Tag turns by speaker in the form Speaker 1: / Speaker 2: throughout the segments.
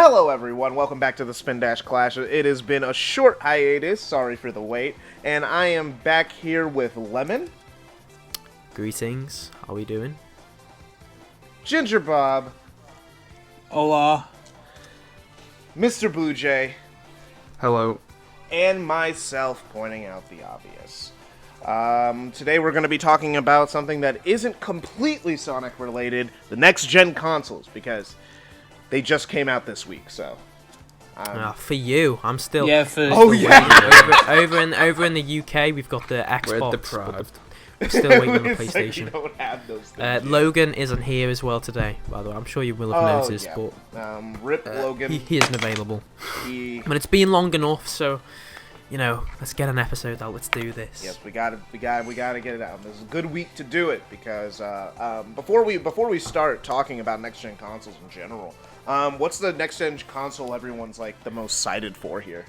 Speaker 1: Hello everyone, welcome back to the Spindash Clash. It has been a short hiatus, sorry for the wait, and I am back here with Lemon.
Speaker 2: Greetings, how are we doing?
Speaker 1: Ginger Bob.
Speaker 3: Hola.
Speaker 1: Mr. mrbluejay.
Speaker 4: Hello.
Speaker 1: And myself, pointing out the obvious. Today we're going to be talking about something that isn't completely Sonic related, the next-gen consoles, because they just came out this week, so...
Speaker 2: for you, I'm still...
Speaker 3: Yeah, for...
Speaker 1: Oh, yeah!
Speaker 2: over in the UK, we've got the Xbox.
Speaker 4: We're deprived.
Speaker 2: We're still waiting on the
Speaker 1: It's like you
Speaker 2: PlayStation.
Speaker 1: don't have those things.
Speaker 2: Logan isn't here as well today, by the way. I'm sure you will have noticed,
Speaker 1: yeah.
Speaker 2: but...
Speaker 1: Rip Logan.
Speaker 2: He isn't available. But it's been long enough, so... You know, let's get an episode out. Let's do this.
Speaker 1: Yes, we gotta get it out. This is a good week to do it because before we start talking about next gen consoles in general, what's the next gen console everyone's like the most cited for here?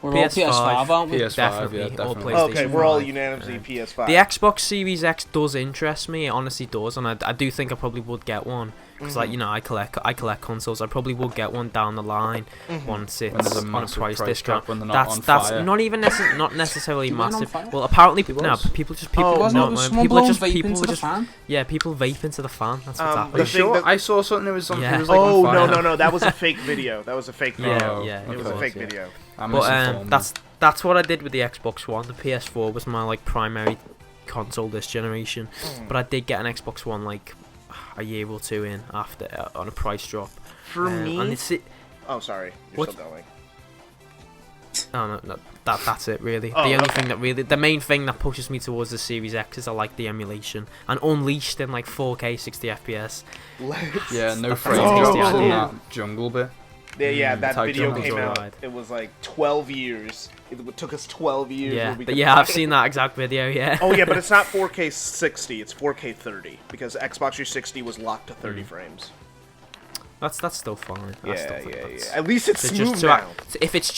Speaker 3: We're all PS5, aren't we?
Speaker 4: PS5,
Speaker 2: Definitely,
Speaker 4: yeah,
Speaker 2: all
Speaker 4: definitely.
Speaker 2: PlayStation
Speaker 1: Okay, we're all
Speaker 2: 5.
Speaker 1: unanimously PS5.
Speaker 2: The Xbox Series X does interest me. It honestly does, and I do think I probably would get one because, like, you know, I collect consoles. I probably would get one down the line once it's
Speaker 4: there's a
Speaker 2: on a
Speaker 4: massive
Speaker 2: price
Speaker 4: price
Speaker 2: discount.
Speaker 4: drop when they're not on
Speaker 2: That's
Speaker 4: fire.
Speaker 2: not even not necessarily massive.
Speaker 3: on fire?
Speaker 2: Well, apparently,
Speaker 4: He
Speaker 2: no.
Speaker 4: was.
Speaker 2: People just
Speaker 1: Oh,
Speaker 2: people
Speaker 3: Wasn't
Speaker 2: no,
Speaker 3: it
Speaker 2: man,
Speaker 3: someone
Speaker 2: people are
Speaker 3: blowing
Speaker 2: just
Speaker 3: vape
Speaker 2: people
Speaker 3: into
Speaker 2: were
Speaker 3: the
Speaker 2: just
Speaker 3: fan?
Speaker 2: yeah, people vape into the fan. That's what's
Speaker 1: The
Speaker 2: happening.
Speaker 4: Are you sure?
Speaker 1: thing that-
Speaker 4: I saw something. It was something.
Speaker 2: Yeah.
Speaker 4: It was like
Speaker 1: Oh
Speaker 4: on
Speaker 1: no
Speaker 4: fire.
Speaker 1: no, that was a fake video. That was a fake video.
Speaker 2: Yeah,
Speaker 4: Oh,
Speaker 2: yeah,
Speaker 1: It was a fake
Speaker 2: yeah.
Speaker 1: video.
Speaker 4: I'm
Speaker 2: But
Speaker 4: misinformed.
Speaker 2: that's what I did with the Xbox One. The PS4 was my like primary console this generation, but I did get an Xbox One like a year or two in after on a price drop.
Speaker 1: For me.
Speaker 2: and it's
Speaker 1: Oh, sorry. You're
Speaker 2: What?
Speaker 1: still going.
Speaker 2: no, that's it really.
Speaker 1: Oh,
Speaker 2: the only
Speaker 1: okay.
Speaker 2: thing that really, the main thing that pushes me towards the Series X is I like the emulation and Unleashed in like 4K 60 FPS.
Speaker 4: Yeah, no
Speaker 2: That's
Speaker 4: frame
Speaker 1: Oh.
Speaker 4: drops in
Speaker 1: Yeah.
Speaker 4: that jungle bit.
Speaker 1: Yeah, that
Speaker 4: Type
Speaker 1: video
Speaker 4: jump
Speaker 1: came
Speaker 2: was
Speaker 1: out.
Speaker 2: alright.
Speaker 1: It was like 12 years. It took us 12 years.
Speaker 2: Yeah,
Speaker 1: where we
Speaker 2: but
Speaker 1: could
Speaker 2: yeah, I've
Speaker 1: find
Speaker 2: seen that exact video. Yeah.
Speaker 1: Oh yeah, but it's not 4K 60, it's 4K 30 because Xbox 360 was locked to 30 frames.
Speaker 2: That's still fine. I still think that's-
Speaker 1: At least it's
Speaker 2: So
Speaker 1: smooth
Speaker 2: just to
Speaker 1: now.
Speaker 2: if it's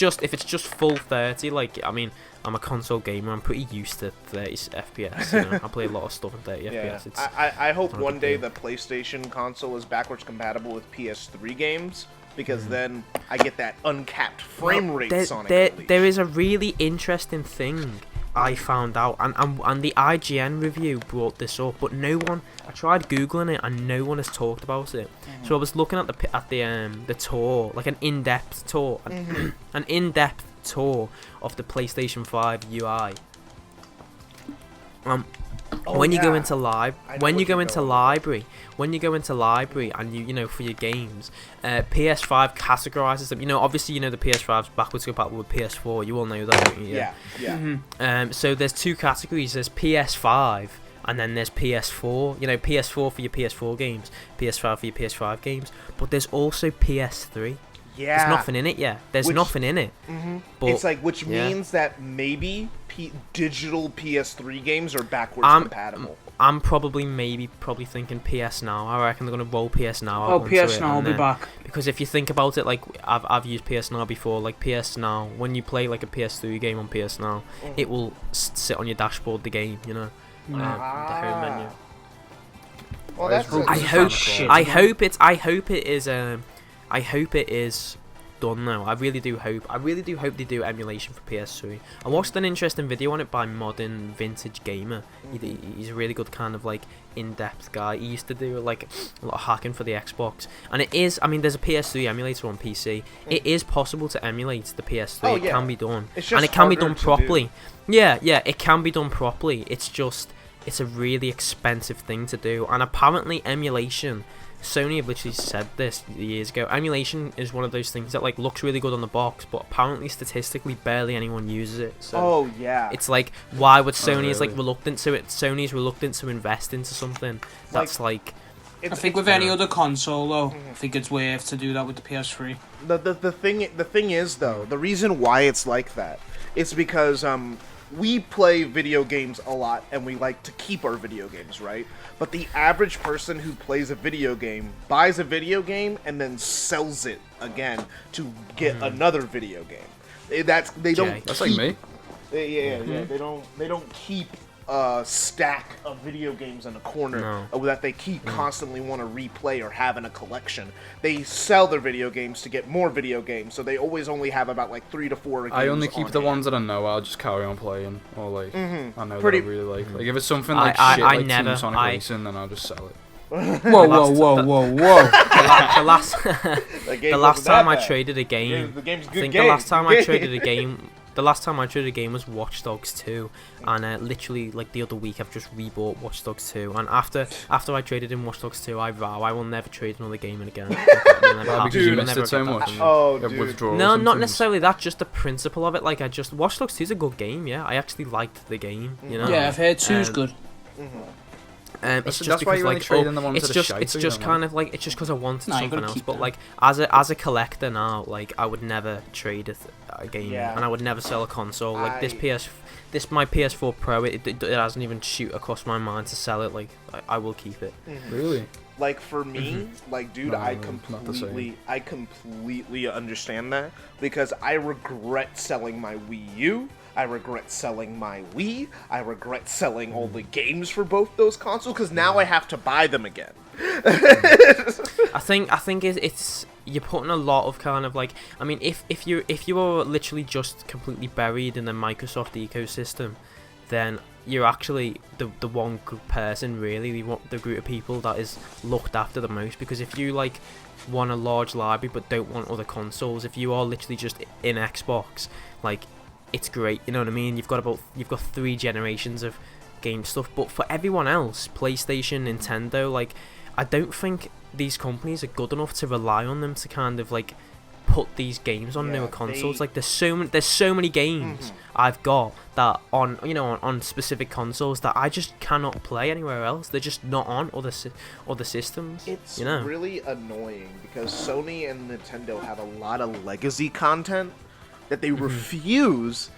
Speaker 2: just full 30, like I mean, I'm a console gamer. I'm pretty used to 30 FPS. You know? I play a lot of stuff in 30
Speaker 1: Yeah,
Speaker 2: FPS. It's,
Speaker 1: I hope
Speaker 2: not a
Speaker 1: one
Speaker 2: big
Speaker 1: day
Speaker 2: deal.
Speaker 1: the PlayStation console is backwards compatible with PS3 games because then I get that uncapped frame rate Sonic Unleashed.
Speaker 2: there is a really interesting thing I found out, and the IGN review brought this up, but no one. I tried googling it, and no one has talked about it. So I was looking at the tour, like an in-depth tour, an in-depth tour of the PlayStation 5 UI. When you go into library and you know for your games, PS5 categorizes them. You know, obviously you know the PS5's backwards compatible with PS4. You all know that, don't you?
Speaker 1: Yeah.
Speaker 2: So there's two categories. There's PS5 and then there's PS4. You know, PS4 for your PS4 games, PS5 for your PS5 games. But there's also PS3.
Speaker 1: Yeah.
Speaker 2: There's nothing in it yet. There's
Speaker 1: Which-
Speaker 2: nothing in it. But
Speaker 1: It's like, which
Speaker 2: yeah.
Speaker 1: means that maybe digital PS3 games are backwards compatible.
Speaker 2: I'm probably thinking PS Now. I reckon they're gonna roll PS Now out
Speaker 3: Oh,
Speaker 2: onto
Speaker 3: PS
Speaker 2: it,
Speaker 3: Now will
Speaker 2: and
Speaker 3: be
Speaker 2: then-
Speaker 3: back.
Speaker 2: Because if you think about it, like I've used PS Now before. Like PS Now, when you play like a PS3 game on PS Now, it will sit on your dashboard. The game, you know, the home menu.
Speaker 1: Well, that's
Speaker 4: Whereas-
Speaker 2: I
Speaker 4: It's
Speaker 2: hope.
Speaker 3: shit.
Speaker 2: I hope it is done now. I really do hope they do emulation for PS3. I watched an interesting video on it by Modern Vintage Gamer. He's a really good kind of like in-depth guy. He used to do like a lot of hacking for the Xbox, and it is. I mean, there's a PS3 emulator on PC. It is possible to emulate the PS3.
Speaker 1: Oh,
Speaker 2: It
Speaker 1: yeah.
Speaker 2: can be done,
Speaker 1: It's
Speaker 2: and
Speaker 1: just
Speaker 2: it can be
Speaker 1: harder
Speaker 2: done
Speaker 1: to
Speaker 2: properly. Yeah, it can be done properly. It's a really expensive thing to do, and apparently emulation. Sony have literally said this years ago. Emulation is one of those things that like looks really good on the box, but apparently statistically barely anyone uses it. So
Speaker 1: Oh yeah.
Speaker 2: it's like, why would Sony is like
Speaker 4: really?
Speaker 2: reluctant to it? Sony's reluctant to invest into something that's like
Speaker 3: I think with any other console, though, I think it's worth to do that with the PS3.
Speaker 1: the thing is though, the reason why it's like that is because we play video games a lot and we like to keep our video games, right? But the average person who plays a video game buys a video game and then sells it again to get another video game. They don't.
Speaker 4: That's like me.
Speaker 1: Yeah. They don't keep stack of video games in a corner that they keep constantly want to replay or have in a collection. They sell their video games to get more video games, so they always only have about like 3 to 4 games.
Speaker 4: I only keep the ones that I know I'll just carry on playing, or like I know that I really like. Like if it's something like Team Sonic Racing, then I'll just sell it.
Speaker 3: Whoa.
Speaker 2: The last
Speaker 1: The
Speaker 2: last time I traded a game,
Speaker 1: The game's a
Speaker 2: I
Speaker 1: good
Speaker 2: think
Speaker 1: game.
Speaker 2: the last time I traded a game. The last time I traded a game was Watch Dogs 2, and literally like the other week I've just rebought Watch Dogs 2, and after I traded in Watch Dogs 2, I vow I will never trade another game in again.
Speaker 4: Because you missed it so much.
Speaker 1: Oh, dude.
Speaker 2: No, not necessarily that, just the principle of it. Like Watch Dogs 2 is a good game, yeah. I actually liked the game, you know.
Speaker 3: Yeah, I've heard 2's good.
Speaker 2: It's just
Speaker 4: that's
Speaker 2: because
Speaker 4: why you only
Speaker 2: like
Speaker 4: trade in the ones
Speaker 2: it's
Speaker 4: that are
Speaker 2: just
Speaker 4: shite,
Speaker 2: it's
Speaker 4: so you
Speaker 2: just
Speaker 4: don't
Speaker 2: kind
Speaker 4: want
Speaker 2: of like it's just because I wanted
Speaker 3: Nah, you
Speaker 2: something
Speaker 3: gotta
Speaker 2: else.
Speaker 3: keep
Speaker 2: But
Speaker 3: them.
Speaker 2: like as a collector now, like I would never trade a game,
Speaker 1: Yeah.
Speaker 2: and I would never sell a console. Like this my PS4 Pro, it hasn't even shoot across my mind to sell it. Like I will keep it.
Speaker 4: Really?
Speaker 1: Like for me, like dude,
Speaker 4: No,
Speaker 1: I
Speaker 4: not the same.
Speaker 1: completely understand that because I regret selling my Wii U. I regret selling my Wii. I regret selling all the games for both those consoles because now I have to buy them again.
Speaker 2: I think it's you're putting a lot of kind of like, I mean, if you are literally just completely buried in the Microsoft ecosystem, then you're actually the one good person, really, the group of people that is looked after the most. Because if you like want a large library but don't want other consoles, if you are literally just in Xbox, like it's great, you know what I mean? You've got 3 generations of game stuff, but for everyone else, PlayStation, Nintendo, like I don't think these companies are good enough to rely on them to kind of like put these games on newer consoles. Like there's so many games I've got that on on specific consoles that I just cannot play anywhere else. They're just not on other systems.
Speaker 1: It's
Speaker 2: you know?
Speaker 1: really annoying because Sony and Nintendo have a lot of legacy content that they refuse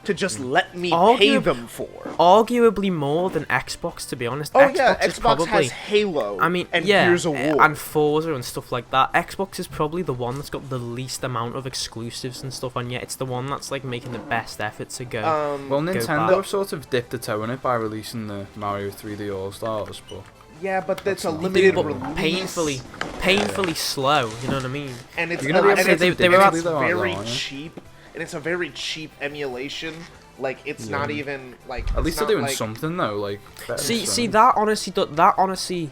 Speaker 1: to just let me pay them for.
Speaker 2: Arguably more than Xbox, to be honest.
Speaker 1: Oh
Speaker 2: Xbox
Speaker 1: yeah,
Speaker 2: is
Speaker 1: Xbox
Speaker 2: probably,
Speaker 1: has Halo.
Speaker 2: I mean,
Speaker 1: and
Speaker 2: yeah,
Speaker 1: Gears of War.
Speaker 2: and Forza and stuff like that. Xbox is probably the one that's got the least amount of exclusives and stuff, and yet it's the one that's like making the best effort to go.
Speaker 4: Well,
Speaker 2: go
Speaker 4: Nintendo
Speaker 2: back.
Speaker 4: have sort of dipped a toe in it by releasing the Mario 3D All Stars, but
Speaker 1: Yeah, but that's a
Speaker 4: not-
Speaker 1: limited
Speaker 2: but
Speaker 1: release.
Speaker 2: painfully slow. You know what I mean?
Speaker 1: And it's
Speaker 4: You're gonna be able to
Speaker 1: and
Speaker 2: they-
Speaker 1: it's,
Speaker 2: they were
Speaker 1: and it's
Speaker 4: out-
Speaker 1: very
Speaker 4: Yeah.
Speaker 1: cheap, and it's a very cheap emulation. Like it's not even like.
Speaker 4: at least they're
Speaker 1: it's not
Speaker 4: doing
Speaker 1: like,
Speaker 4: something though. Like better than
Speaker 2: See
Speaker 4: Sony.
Speaker 2: that honestly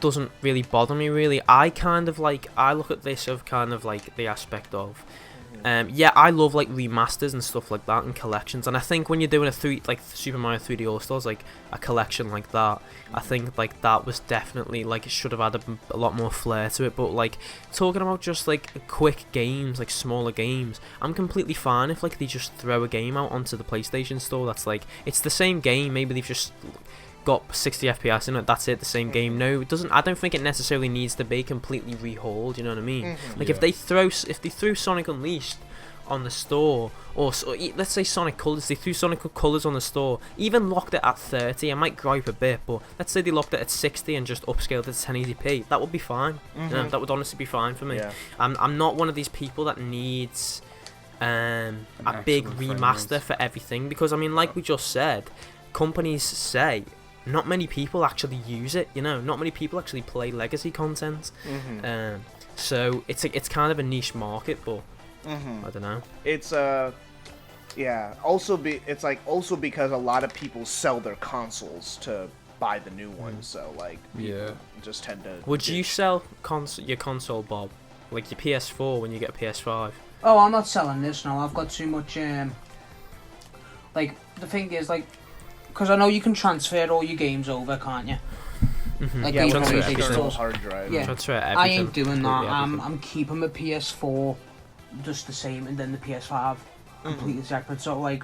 Speaker 2: doesn't really bother me really. I kind of like, I look at this of kind of like the aspect of yeah, I love like remasters and stuff like that and collections, and I think when you're doing like Super Mario 3D All Stars, like a collection like that, I think like that was definitely like it should have had a lot more flair to it. But like talking about just like quick games, like smaller games, I'm completely fine if like they just throw a game out onto the PlayStation Store that's like it's the same game, maybe they've just got 60 FPS in it, that's it, the same game. No, it doesn't. I don't think it necessarily needs to be completely rehauled, you know what I mean? Like if they threw Sonic Unleashed on the store, or let's say Sonic Colors, they threw Sonic Colors on the store, even locked it at 30, I might gripe a bit, but let's say they locked it at 60 and just upscaled it to 1080p, that would be fine. You know, that would honestly be fine for me.
Speaker 1: Yeah.
Speaker 2: I'm not one of these people that needs a big
Speaker 4: excellent frame
Speaker 2: remaster
Speaker 4: rate.
Speaker 2: for everything, because I mean, like we just said, companies say not many people actually use it, you know, not many people actually play legacy content. So it's kind of a niche market, but I don't know.
Speaker 1: It's yeah. It's like also because a lot of people sell their consoles to buy the new ones, so like people just tend to.
Speaker 2: Would you sell your console, Bob? Like your PS4 when you get a PS5?
Speaker 3: Oh, I'm not selling this now. I've got too much. Like the thing is, like, because I know you can transfer all your games over, can't you? Like
Speaker 1: Yeah,
Speaker 3: these
Speaker 1: with
Speaker 2: transfer
Speaker 1: an
Speaker 3: big
Speaker 2: everything.
Speaker 1: external
Speaker 3: stores.
Speaker 1: hard drive.
Speaker 3: Yeah.
Speaker 2: Transfer everything.
Speaker 3: I ain't doing that.
Speaker 2: Completely everything.
Speaker 3: I'm keeping my PS4 just the same, and then the PS5 completely separate. So like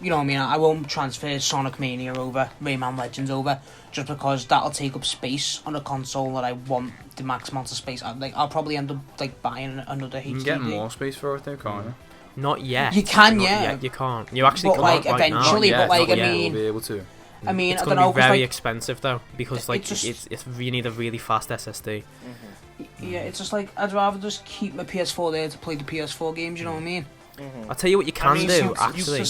Speaker 3: you know what I mean? I won't transfer Sonic Mania over, Rayman Legends over, just because that'll take up space on a console that I want the max amount of space. I'll probably end up like buying another HDD.
Speaker 4: You can get more space for it though, can't you?
Speaker 2: Not yet.
Speaker 3: You can,
Speaker 2: Not
Speaker 3: yeah.
Speaker 2: yet, you can't. You actually
Speaker 3: But,
Speaker 2: can't
Speaker 3: like,
Speaker 2: right now.
Speaker 3: eventually,
Speaker 4: Not
Speaker 3: but,
Speaker 4: yet,
Speaker 3: like,
Speaker 4: not
Speaker 3: I
Speaker 4: yet,
Speaker 3: mean-
Speaker 4: we'll be able to.
Speaker 3: I mean,
Speaker 2: It's
Speaker 3: I
Speaker 2: going
Speaker 3: don't
Speaker 2: to
Speaker 3: know,
Speaker 2: be
Speaker 3: 'cause,
Speaker 2: very
Speaker 3: like,
Speaker 2: expensive though, because like
Speaker 3: just-
Speaker 2: it's you need a really fast SSD.
Speaker 3: yeah, it's just like I'd rather just keep my PS4 there to play the PS4 games. You know what I mean?
Speaker 2: I'll tell you what you can do. Actually,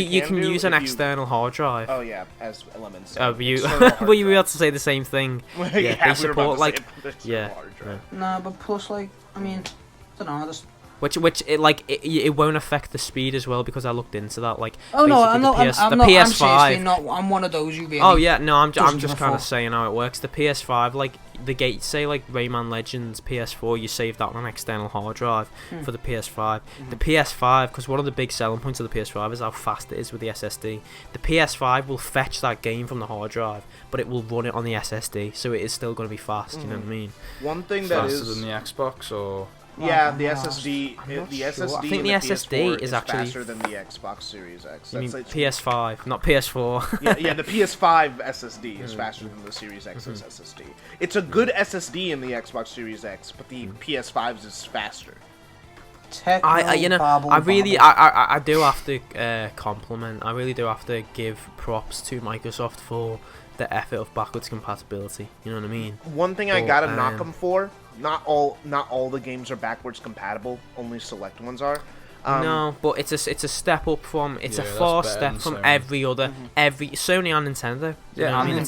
Speaker 2: you can use an external hard drive.
Speaker 1: Oh yeah, as elements.
Speaker 2: Oh, were you about to say the same thing? Yeah, they support like
Speaker 3: Nah, but plus like I mean, I don't know. Just
Speaker 2: which it won't affect the speed as well because I looked into that. Like,
Speaker 3: oh no, I'm not.
Speaker 2: PS5.
Speaker 3: I'm one of those who really.
Speaker 2: Oh yeah, no, I'm just kind of saying how it works. The PS5, like the gate, say like Rayman Legends PS4, you save that on an external hard drive for the PS5. The PS5, because one of the big selling points of the PS5 is how fast it is with the SSD. The PS5 will fetch that game from the hard drive, but it will run it on the SSD, so it is still going to be fast. You know what I mean?
Speaker 1: One thing that
Speaker 4: faster
Speaker 1: is
Speaker 4: than the Xbox or.
Speaker 1: Yeah, the SSD. The SSD.
Speaker 2: I think the SSD is actually
Speaker 1: faster than the Xbox Series X.
Speaker 2: You mean PS5, not PS4.
Speaker 1: yeah, the PS5 SSD is faster than the Series X's SSD. It's a good SSD in the Xbox Series X, but the PS5's is faster.
Speaker 2: I do have to compliment. I really do have to give props to Microsoft for the effort of backwards compatibility. You know what I mean?
Speaker 1: One thing I gotta knock them for. Not all the games are backwards compatible. Only select ones are.
Speaker 2: No, but it's a step up from a far step from
Speaker 4: Sony.
Speaker 2: every other Sony and Nintendo. You know what I mean?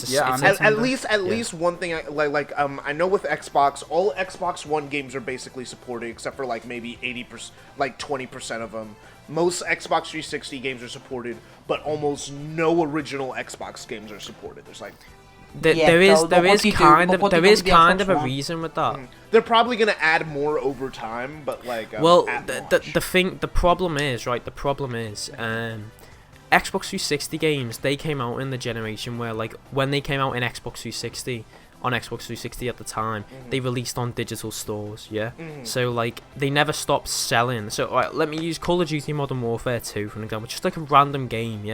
Speaker 1: At least one thing I know with Xbox, all Xbox One games are basically supported except for like maybe 80%, like 20% of them. Most Xbox 360 games are supported, but almost no original Xbox games are supported. There's like
Speaker 2: there is kind of a reason with that.
Speaker 1: They're probably gonna add more over time, but like
Speaker 2: the problem is Xbox 360 games, they came out in the generation where like when they came out in Xbox 360 on Xbox 360 at the time, they released on digital stores, so like they never stopped selling. So let me use Call of Duty Modern Warfare 2 for an example, just like a random game.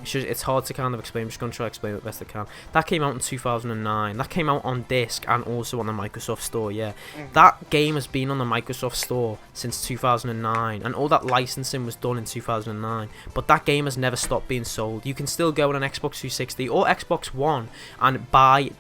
Speaker 2: It's hard to kind of explain. I'm just gonna try to explain it best I can. That came out in 2009. That came out on disc and also on the Microsoft Store. That game has been on the Microsoft Store since 2009, and all that licensing was done in 2009. But that game has never stopped being sold. You can still go on an Xbox 360 or Xbox One and buy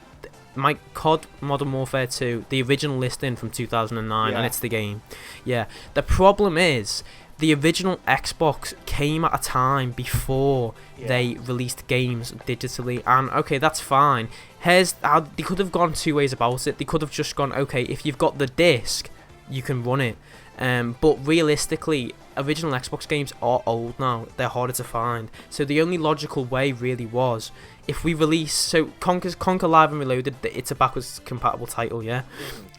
Speaker 2: COD Modern Warfare 2, the original listing from 2009, and it's the game. The problem is the original Xbox came at a time before they released games digitally, and okay, that's fine. Here's how they could have gone two ways about it. They could have just gone, okay, if you've got the disc, you can run it. But realistically, original Xbox games are old now. They're harder to find. So the only logical way really was if we release... So Conquer Live and Reloaded, it's a backwards compatible title,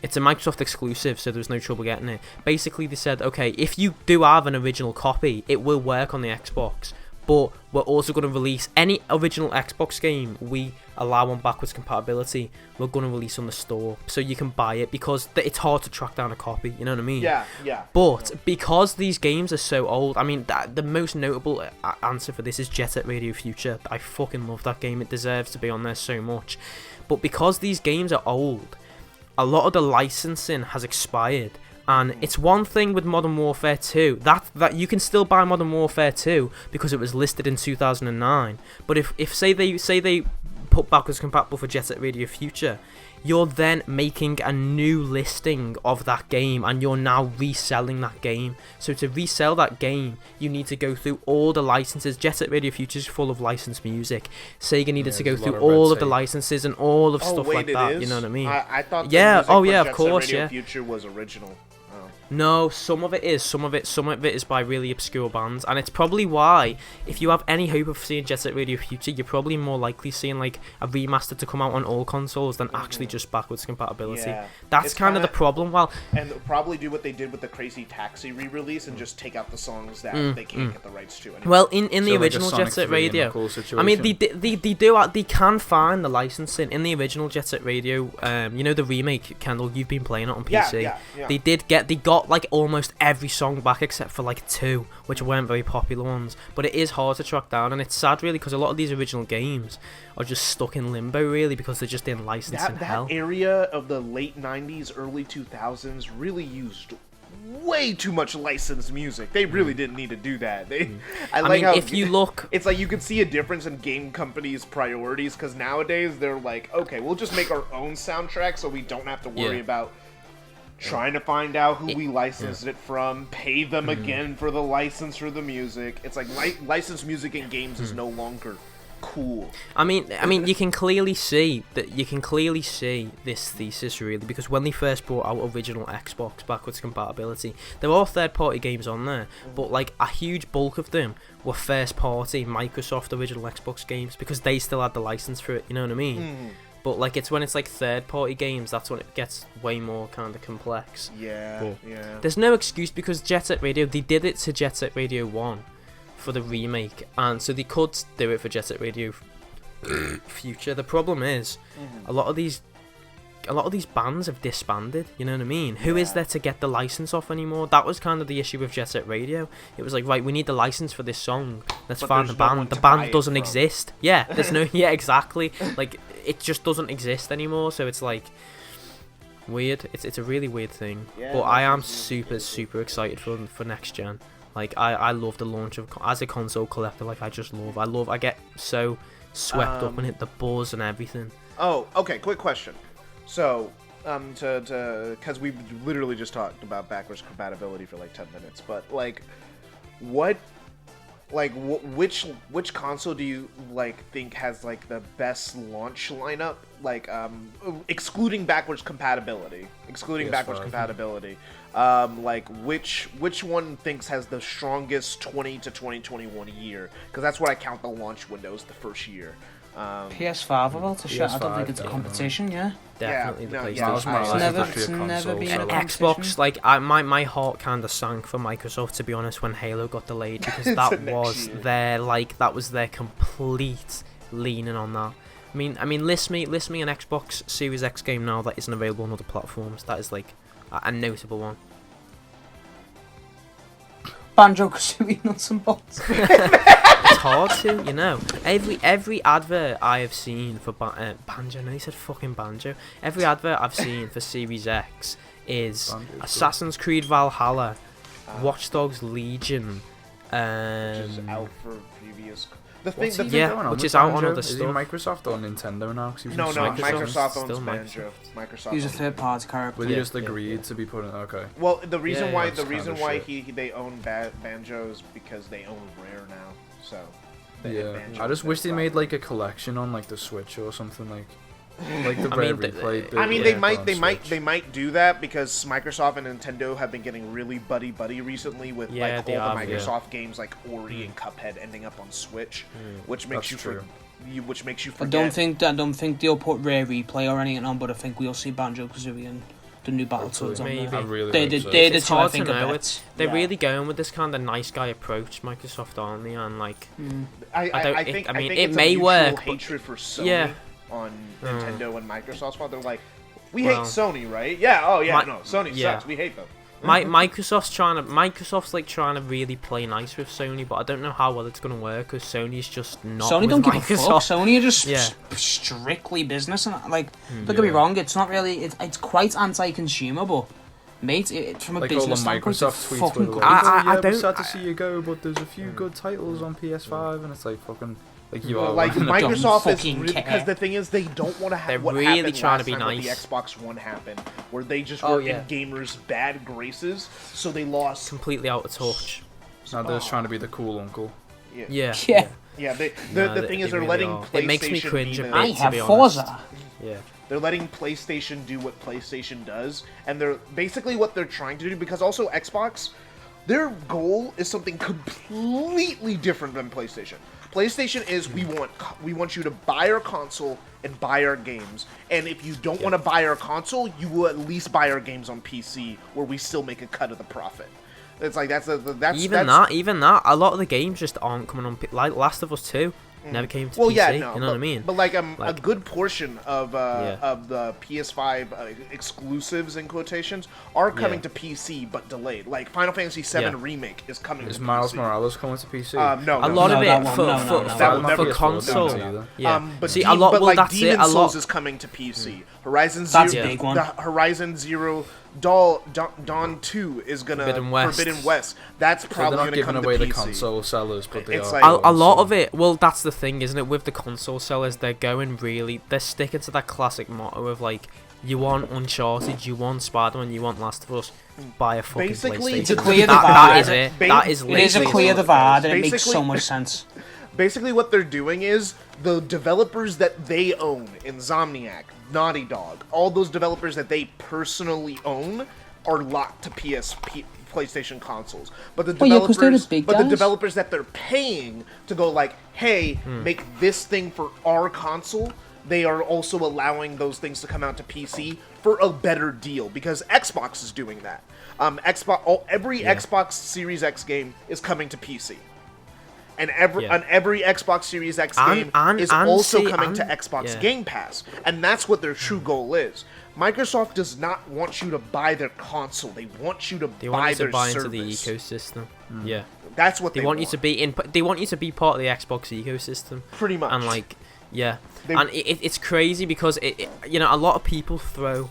Speaker 2: It's a Microsoft exclusive, so there's no trouble getting it. Basically, they said, okay, if you do have an original copy, it will work on the Xbox. But we're also going to release any original Xbox game we allow on backwards compatibility. We're going to release on the store, so you can buy it because it's hard to track down a copy. You know what I mean?
Speaker 1: Yeah.
Speaker 2: But because these games are so old, I mean, the most notable answer for this is Jet Set Radio Future. I fucking love that game. It deserves to be on there so much. But because these games are old, a lot of the licensing has expired. And it's one thing with Modern Warfare 2 that you can still buy Modern Warfare 2 because it was listed in 2009. But if say they put backwards compatible for Jet Set Radio Future, you're then making a new listing of that game and you're now reselling that game. So to resell that game, you need to go through all the licenses.Jet Set Radio Future is full of licensed music. Sega needed to go through all of the licenses and all of stuff like that. You know what I mean?
Speaker 1: I thought
Speaker 2: of course,
Speaker 1: Radio Future was original.
Speaker 2: No, some of it is. Some of it is by really obscure bands, and it's probably why, if you have any hope of seeing Jet Set Radio Future, you're probably more likely seeing like a remaster to come out on all consoles than actually just backwards compatibility. That's kind of the problem.
Speaker 1: And they'll probably do what they did with the Crazy Taxi re-release and just take out the songs that they can't get the rights to anymore.
Speaker 2: Well, in the original Jet Set Radio, I mean, they can find the licensing in the original Jet Set Radio. You know the remake, Kendall. You've been playing it on PC.
Speaker 1: Yeah.
Speaker 2: They got like almost every song back except for like two, which weren't very popular ones. But it is hard to track down, and it's sad really because a lot of these original games are just stuck in limbo really because they're just in licensing hell.
Speaker 1: That area of the late 90s, early 2000s really used way too much licensed music. They really didn't need to do that. I mean,
Speaker 2: if you look,
Speaker 1: it's like you could see a difference in game companies' priorities because nowadays they're like, okay, we'll just make our own soundtrack so we don't have to worry about trying to find out who we licensed it from, pay them again for the license for the music. It's like licensed music in games is no longer cool.
Speaker 2: I mean, you can clearly see this thesis really, because when they first brought out original Xbox backwards compatibility, there were all third-party games on there, but like a huge bulk of them were first-party Microsoft original Xbox games because they still had the license for it. You know what I mean? But like it's when it's like third-party games, that's when it gets way more kind of complex.
Speaker 1: Yeah.
Speaker 2: There's no excuse because Jet Set Radio, they did it to Jet Set Radio 1. For the remake, and so they could do it for Jet Set Radio Future. The problem is, a lot of these bands have disbanded. You know what I mean? Who is there to get the license off anymore? That was kind of the issue with Jet Set Radio. It was like, right, we need the license for this song. Let's find the band. The band doesn't exist. Yeah, there's no. Yeah, exactly. Like it just doesn't exist anymore. So it's like weird. It's a really weird thing. But I am super excited for next gen. Like, I love the launch of... As a console collector, like, I get so swept up in it, the buzz and everything.
Speaker 1: Oh, okay, quick question. So, because we literally just talked about backwards compatibility for, like, 10 minutes, but, like, which console do you, like, think has, like, the best launch lineup? Like, excluding backwards compatibility. Like, which one thinks has the strongest 20 to 2021 year? Because that's what I count the launch windows, the first year.
Speaker 3: PS5 about to shut. I don't think it's a competition.
Speaker 2: Definitely the PlayStation.
Speaker 3: It's never been a
Speaker 2: Xbox. Like my heart kind of sank for Microsoft, to be honest, when Halo got delayed, because that was their complete leaning on that. I mean, list me an Xbox Series X game now that isn't available on other platforms. That is like a notable one.
Speaker 3: Banjo-Kazooie nuts and bolts.
Speaker 2: It's hard to, you know. Every advert I have seen for Banjo, no, he said fucking Banjo. Every advert I've seen for Series X is Assassin's Creed Valhalla, Watch Dogs Legion,
Speaker 1: which is out for previous.
Speaker 2: Which is out on other stuff.
Speaker 4: Is he Microsoft or Nintendo now?
Speaker 1: No, Microsoft owns Banjo.
Speaker 3: He's a third-party character.
Speaker 4: But he just agreed to be put in. Okay.
Speaker 1: Well, the reason why they own Banjo is because they own Rare now. So.
Speaker 4: I just wish they made like a collection on like the Switch or something like the Rare Replay.
Speaker 1: I mean, they might do that because Microsoft and Nintendo have been getting really buddy recently with all the Microsoft games like Ori and Cuphead ending up on Switch, which makes you forget.
Speaker 3: I don't think they'll put Rare Replay or anything on, but I think we'll see Banjo-Kazooie and the new Battletoads on there.
Speaker 4: I really
Speaker 2: it's hard to know. They're really going with this kind of nice guy approach, Microsoft, aren't they? And like,
Speaker 1: I think
Speaker 2: it may work.
Speaker 1: Hatred for Sony on Nintendo and Microsoft's part. They're like, we hate Sony, right? Yeah. Oh yeah. No, Sony sucks. We hate them.
Speaker 2: Microsoft's trying to really play nice with Sony, but I don't know how well it's gonna work because Sony's just not.
Speaker 3: Sony don't
Speaker 2: Microsoft.
Speaker 3: give a fuck. Sony are just strictly business, and like, don't get me wrong, it's not really. It's quite anti-consumer, but mate, from a
Speaker 4: like
Speaker 3: business
Speaker 4: standpoint, it's
Speaker 3: fucking good.
Speaker 2: I don't.
Speaker 4: Sad to see you go, but there's a few good titles on PS5, and it's like fucking.
Speaker 1: Microsoft is really, because the thing is they don't want to have what
Speaker 2: really
Speaker 1: happened
Speaker 2: trying
Speaker 1: last
Speaker 2: to be
Speaker 1: time
Speaker 2: nice.
Speaker 1: with the Xbox One happened, where they just were in gamers' bad graces, so they lost
Speaker 2: completely out of touch.
Speaker 4: Now they're just trying to be the cool uncle.
Speaker 1: Yeah. The thing is they're letting PlayStation.
Speaker 2: It makes me cringe a bit.
Speaker 3: I have Forza.
Speaker 2: Yeah.
Speaker 1: They're letting PlayStation do what PlayStation does, and they're basically what they're trying to do, because also Xbox, their goal is something completely different than PlayStation. PlayStation is we want you to buy our console and buy our games, and if you don't want to buy our console, you will at least buy our games on PC, where we still make a cut of the profit. It's like that's
Speaker 2: even that. A lot of the games just aren't coming on. Like Last of Us 2 never came to PC. You know what I mean?
Speaker 1: But like a good portion of the PS5 exclusives in quotations are coming to PC, but delayed. Like Final Fantasy VII Remake is coming.
Speaker 4: Is
Speaker 1: to
Speaker 4: Miles
Speaker 1: PC.
Speaker 4: Morales coming to PC?
Speaker 1: No.
Speaker 2: A lot of
Speaker 1: it
Speaker 2: for console.
Speaker 1: But
Speaker 2: see, a lot.
Speaker 1: But like
Speaker 2: that's
Speaker 1: Demon
Speaker 2: it.
Speaker 1: Souls is coming to PC. Horizon
Speaker 3: That's
Speaker 1: Zero.
Speaker 3: a big one.
Speaker 1: The Horizon Zero Dawn 2 is gonna Forbidden West. That's probably gonna come to PC.
Speaker 4: They're not giving away the console sellers, but they
Speaker 1: It's
Speaker 4: are.
Speaker 1: like-
Speaker 2: A lot of it. Well, that's the thing, isn't it? With the console sellers, they're sticking to that classic motto of like, you want Uncharted, you want Spider-Man, you want Last of Us, buy a fucking
Speaker 1: Basically,
Speaker 2: PlayStation.
Speaker 3: it's a clear divide.
Speaker 2: That is it. That is
Speaker 3: It is a
Speaker 2: literally
Speaker 3: clear
Speaker 2: it.
Speaker 3: divide, and it makes so much sense.
Speaker 1: Basically, what they're doing is the developers that they own, Insomniac, Naughty Dog, all those developers that they personally own are locked to PlayStation consoles. But the developers, that they're paying to go like, hey, make this thing for our console, they are also allowing those things to come out to PC for a better deal because Xbox is doing that. Every Xbox Series X game is coming to PC. And every Xbox Series X game is also coming to Xbox Game Pass. And that's what their true goal is. Microsoft does not want you to buy their console. They want you to buy their service.
Speaker 2: Into the ecosystem. Yeah.
Speaker 1: That's what they want.
Speaker 2: You to be in. They want you to be part of the Xbox ecosystem.
Speaker 1: Pretty much.
Speaker 2: And like, yeah. And it's crazy because you know, a lot of people throw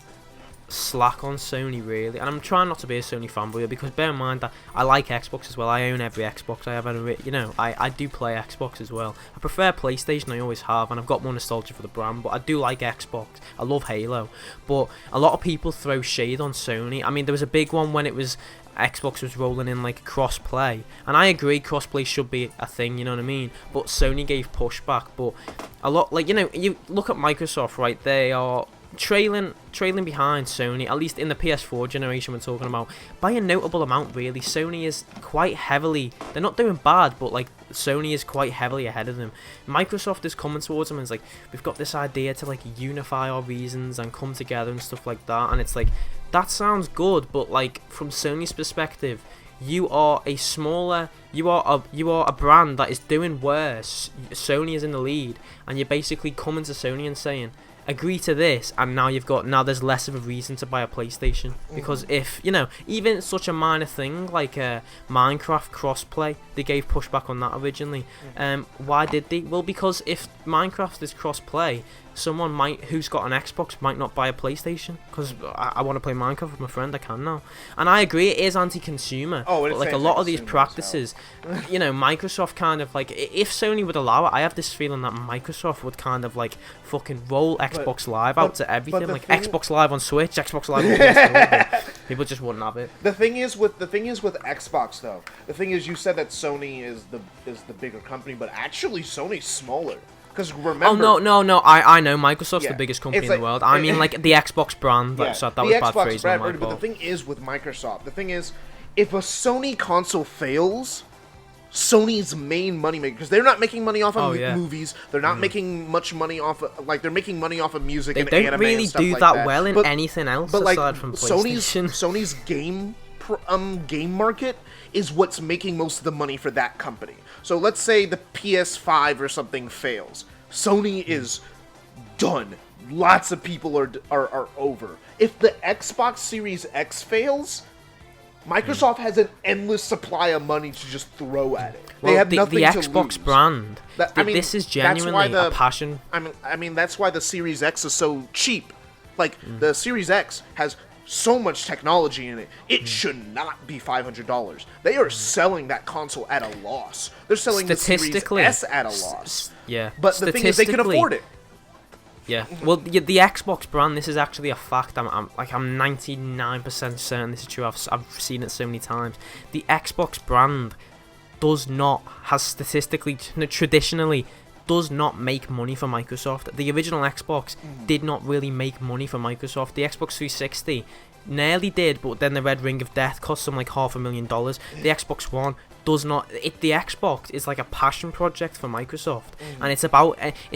Speaker 2: slack on Sony really, and I'm trying not to be a Sony fanboy because bear in mind that I like Xbox as well. I own every Xbox I have ever, you know, I do play Xbox as well. I prefer PlayStation, I always have, and I've got more nostalgia for the brand, but I do like Xbox. I love Halo, but a lot of people throw shade on Sony. I mean, there was a big one when it was Xbox was rolling in like cross-play, and I agree cross-play should be a thing, you know what I mean, but Sony gave pushback. But a lot, like, you know, you look at Microsoft, right, they are trailing behind Sony, at least in the PS4 generation we're talking about, by a notable amount really. Sony is quite heavily, they're not doing bad, but like Sony is quite heavily ahead of them. Microsoft is coming towards them and it's like, we've got this idea to like unify our reasons and come together and stuff like that, and it's like, that sounds good, but like from Sony's perspective, you are a smaller, you are a brand that is doing worse. Sony is in the lead, and you're basically coming to Sony and saying, agree to this, and now there's less of a reason to buy a PlayStation. Because if, you know, even such a minor thing like Minecraft crossplay, they gave pushback on that originally. Why did they? Well, because if Minecraft is crossplay, someone who's got an Xbox might not buy a PlayStation because I want to play Minecraft with my friend. I can now, and I agree it is anti-consumer. But like a lot of these practices, you know, Microsoft kind of like, if Sony would allow it, I have this feeling that Microsoft would kind of like fucking roll Xbox Live out to everything, like Xbox Live on Switch, Xbox Live on PS4. People just wouldn't have it.
Speaker 1: The thing is with Xbox though, the thing is, you said that Sony is the bigger company, but actually Sony's smaller. Because remember,
Speaker 2: oh no! I know Microsoft's the biggest company in the world. I mean, like the Xbox brand. So that was bad phrasing on my part.
Speaker 1: But the thing is with Microsoft, the thing is, if a Sony console fails, Sony's main moneymaker, because they're not making money off of movies, they're not making much money off of, like, they're making money off of music and anime and stuff like that. They don't really do that
Speaker 2: well in anything else aside from PlayStation.
Speaker 1: Sony's game market is what's making most of the money for that company. So let's say the PS5 or something fails. Sony is done. Lots of people are over. If the Xbox Series X fails, Microsoft has an endless supply of money to just throw at it. They have nothing to lose.
Speaker 2: The Xbox brand. This is genuinely a passion.
Speaker 1: I mean, that's why the Series X is so cheap. Like, the Series X has so much technology in it. It should not be $500. They are selling that console at a loss. They're selling the Series S at a loss. But the thing is, they can afford it.
Speaker 2: Yeah. Well, the Xbox brand, this is actually a fact. I'm 99% certain this is true. I've seen it so many times. The Xbox brand traditionally does not make money for Microsoft. The original Xbox did not really make money for Microsoft. The Xbox 360 nearly did, but then the Red Ring of Death cost them like $500,000. The Xbox One does not. The Xbox is like a passion project for Microsoft, and it's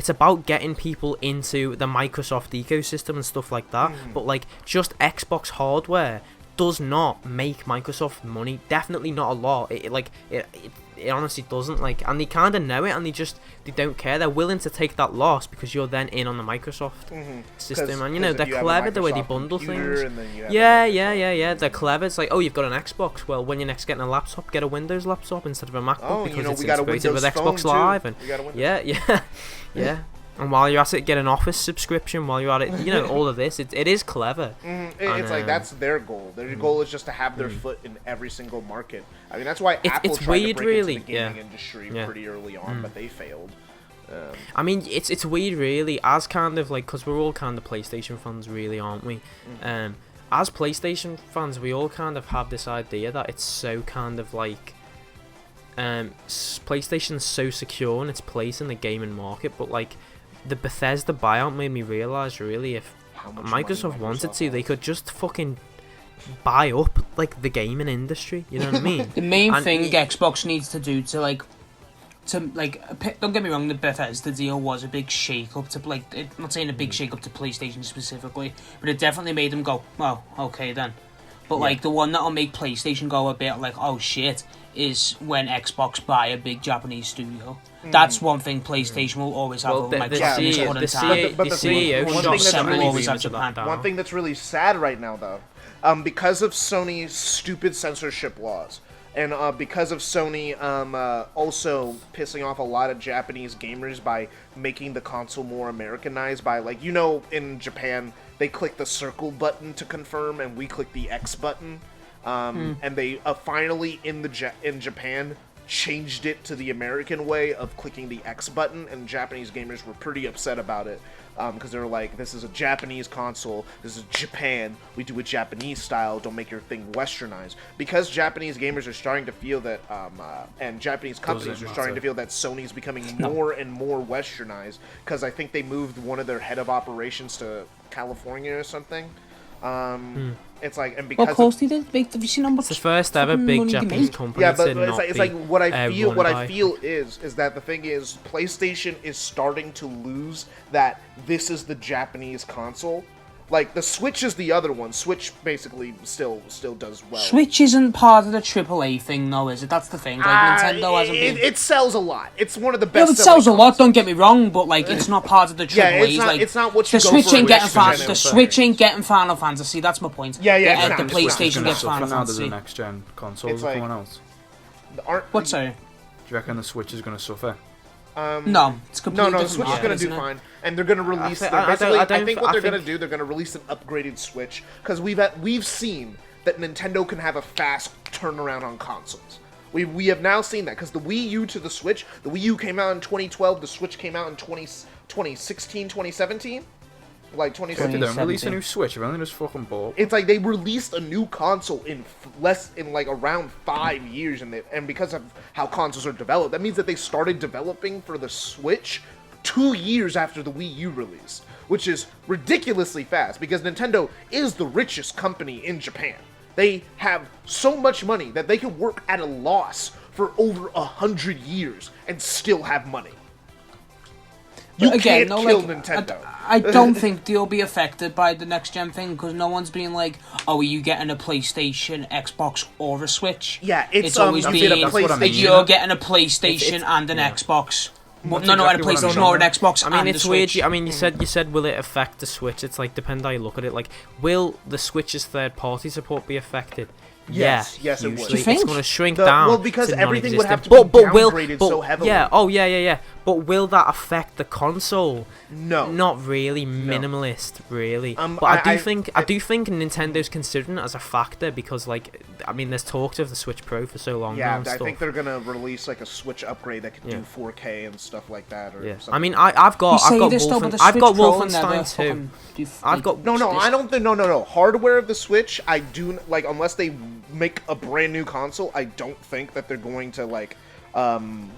Speaker 2: about getting people into the Microsoft ecosystem and stuff like that. But like, just Xbox hardware does not make Microsoft money. Definitely not a lot. It honestly doesn't, like, and they kind of know it, and they don't care. They're willing to take that loss because you're then in on the Microsoft system, and you know, they're clever the way they bundle things. Yeah. They're clever. It's like, oh, you've got an Xbox. Well, when you're next getting a laptop, get a Windows laptop instead of a MacBook because it's integrated with Xbox Live, and yeah. And while you're at it, get an Office subscription. While you're at it, you know, all of this. It is clever.
Speaker 1: It's like, that's their goal. Their goal is just to have their foot in every single market. I mean, that's why Apple tried to break into the gaming industry pretty early on, but they failed.
Speaker 2: I mean, it's weird, really, as kind of like, because we're all kind of PlayStation fans, really, aren't we? As PlayStation fans, we all kind of have this idea that it's so kind of like, PlayStation's so secure in its place in the gaming market, but like, the Bethesda buyout made me realise, really, if Microsoft wanted to, they could just fucking buy up like the gaming industry. You know what I mean?
Speaker 3: The main thing Xbox needs to do to don't get me wrong, the Bethesda deal was a big shake up to I'm not saying a big shake up to PlayStation specifically, but it definitely made them go, well, okay then. But like the one that'll make PlayStation go a bit like, oh shit, is when Xbox buy a big Japanese studio. That's one thing PlayStation will always have over Microsoft.
Speaker 1: One thing that's really sad right now, though, because of Sony's stupid censorship laws, and because of Sony also pissing off a lot of Japanese gamers by making the console more Americanized by, like, you know, in Japan, they click the circle button to confirm, and we click the X button. And they finally, in Japan, changed it to the American way of clicking the X button, and Japanese gamers were pretty upset about it. Because they were like, this is a Japanese console, this is Japan, we do it Japanese style, don't make your thing westernized. Because Japanese gamers are starting to feel that, and Japanese companies are starting to feel that Sony's becoming more and more westernized, because I think they moved one of their head of operations to California or something. It's like, and because
Speaker 3: well, closely did have you seen how much?
Speaker 2: It's the first ever big Japanese company.
Speaker 1: Yeah, but it's like what I feel. What I feel is that the thing is, PlayStation is starting to lose that this is the Japanese console. Like, the Switch is the other one. Switch basically still does well.
Speaker 3: Switch isn't part of the AAA thing, though, is it? That's the thing. Like, Nintendo hasn't been...
Speaker 1: It sells a lot. It's one of the best.
Speaker 3: Yeah, it sells a lot, don't get me wrong, but, like, it's not part of the AAAs.
Speaker 1: Yeah,
Speaker 3: it's
Speaker 1: not what you
Speaker 3: the
Speaker 1: go
Speaker 3: Switch
Speaker 1: for
Speaker 3: ain't getting the Switch ain't getting Final Fantasy, that's my point.
Speaker 1: Yeah,
Speaker 3: the PlayStation gets Final Fantasy.
Speaker 4: The next-gen consoles are coming out.
Speaker 3: What, sorry?
Speaker 4: Do you reckon the Switch is going to suffer?
Speaker 3: No, it's completely
Speaker 1: the Switch is going to do fine, and they're going to release. I think what they're going to do, they're going to release an upgraded Switch, because we've seen that Nintendo can have a fast turnaround on consoles. We have now seen that, because the Wii U to the Switch, the Wii U came out in 2012, the Switch came out in 2016, 2017. Like 2017.
Speaker 4: They don't release a new Switch. I've only just fucking bought.
Speaker 1: It's like they released a new console in around 5 years, and because of how consoles are developed, that means that they started developing for the Switch 2 years after the Wii U release, which is ridiculously fast because Nintendo is the richest company in Japan. They have so much money that they can work at a loss for over 100 years and still have money. You can't kill Nintendo.
Speaker 3: I don't think they'll be affected by the next gen thing because no one's being like, "Oh, are you getting a PlayStation, Xbox, or a Switch?"
Speaker 1: Yeah, it's
Speaker 3: always been you're getting a PlayStation and an Xbox. No, a PlayStation or an Xbox.
Speaker 2: I mean, it's weird. I mean, you said, will it affect the Switch? It's like depend how you look at it. Like, will the Switch's third-party support be affected?
Speaker 1: Yes, it would.
Speaker 2: Usually it's going to shrink down.
Speaker 1: Well, because everything would have to be downgraded so heavily.
Speaker 2: Yeah. But will that affect the console?
Speaker 1: No,
Speaker 2: not really. Minimalist, really. But I do think Nintendo's considering it as a factor because, like, I mean, there's talks of the Switch Pro for so long.
Speaker 1: Yeah,
Speaker 2: now
Speaker 1: I think they're gonna release like a Switch upgrade that can do 4K and stuff like that. Or something.
Speaker 2: I mean, I've got Wolfenstein 2. I've got
Speaker 1: I don't think no. Hardware of the Switch, I do like unless they make a brand new console. I don't think that they're going to like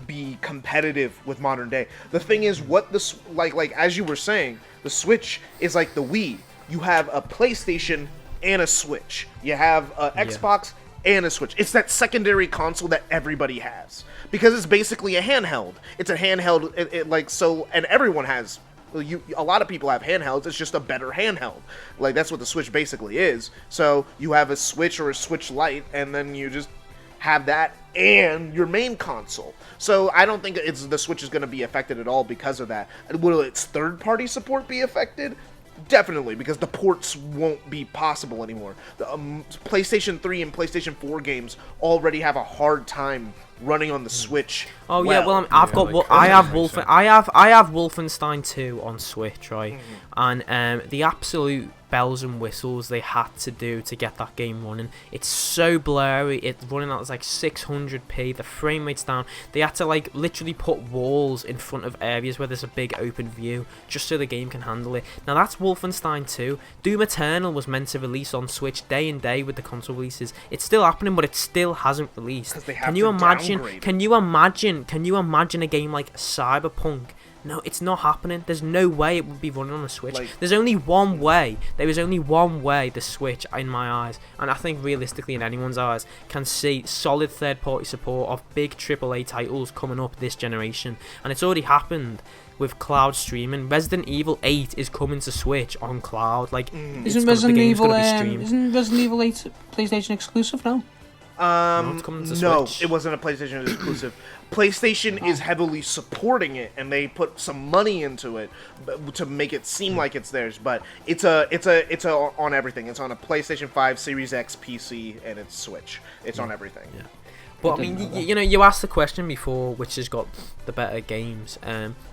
Speaker 1: be competitive with modern day. The thing is, what this like as you were saying, the Switch is like the Wii. You have a PlayStation and a Switch. You have a Xbox and a Switch. It's that secondary console that everybody has because it's basically a handheld. It's a handheld. And everyone has. A lot of people have handhelds. It's just a better handheld. Like that's what the Switch basically is. So you have a Switch or a Switch Lite, and then you just have that and your main console. So I don't think the Switch is going to be affected at all because of that. Will its third-party support be affected? Definitely, because the ports won't be possible anymore. The PlayStation 3 and PlayStation 4 games already have a hard time running on the Switch.
Speaker 2: Oh yeah, well I have Wolfenstein 2 on Switch, right? And the absolute bells and whistles they had to do to get that game running. It's so blurry. It's running at like 600p. The frame rate's down. They had to like literally put walls in front of areas where there's a big open view just so the game can handle it. Now that's Wolfenstein 2. Doom Eternal was meant to release on Switch day and day with the console releases. It's still happening, but it still hasn't released. Can you imagine? Can you imagine a game like Cyberpunk? No, it's not happening. There's no way it would be running on a Switch. There's only one way. There is only one way the Switch, in my eyes, and I think realistically in anyone's eyes, can see solid third-party support of big AAA titles coming up this generation. And it's already happened with cloud streaming. Resident Evil 8 is coming to Switch on cloud. Like,
Speaker 3: isn't Resident Evil 8 PlayStation exclusive now?
Speaker 1: No, it wasn't a PlayStation exclusive. PlayStation is heavily supporting it, and they put some money into it to make it seem like it's theirs. But it's on everything. It's on a PlayStation 5, Series X, PC, and it's Switch. It's on everything.
Speaker 2: Yeah. But I mean, you asked the question before, which has got the better games.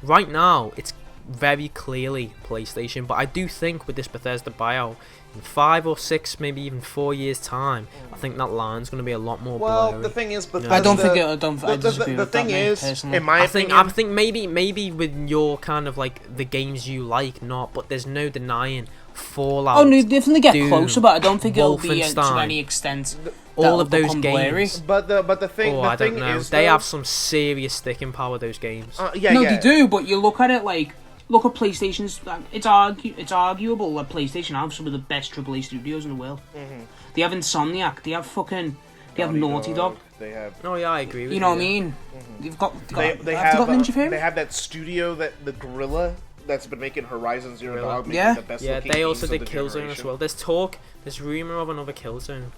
Speaker 2: Right now, it's very clearly PlayStation, but I do think with this Bethesda buyout, in 5 or 6, maybe even 4 years' time, I think that line's going to be a lot more blurry.
Speaker 1: Well, the thing is, but
Speaker 3: I disagree with
Speaker 1: thing
Speaker 3: that,
Speaker 1: is,
Speaker 3: personally.
Speaker 1: in my opinion,
Speaker 2: I think maybe with your kind of like the games you like, not, but there's no denying Fallout.
Speaker 3: Oh no, definitely get
Speaker 2: Doom,
Speaker 3: closer, but I don't think it'll be to
Speaker 2: Wolfenstein,
Speaker 3: any extent.
Speaker 2: all of those
Speaker 3: blurry.
Speaker 2: games.
Speaker 1: But the thing,
Speaker 2: I don't know.
Speaker 1: is,
Speaker 2: they have some serious sticking power. Those games.
Speaker 3: They do. But you look at it like. Look at PlayStation's. It's arguable that PlayStation have some of the best AAA studios in the world. Mm-hmm. They have Insomniac. They have Naughty Dog.
Speaker 1: They have.
Speaker 2: Oh yeah, I agree with you.
Speaker 3: You know what I mean? Mm-hmm. They've got Ninja Theory.
Speaker 1: They have that studio the Gorilla that's been making Horizon Zero Dawn.
Speaker 3: Yeah.
Speaker 1: The best
Speaker 2: They also did Killzone as well. There's rumor of another Killzone.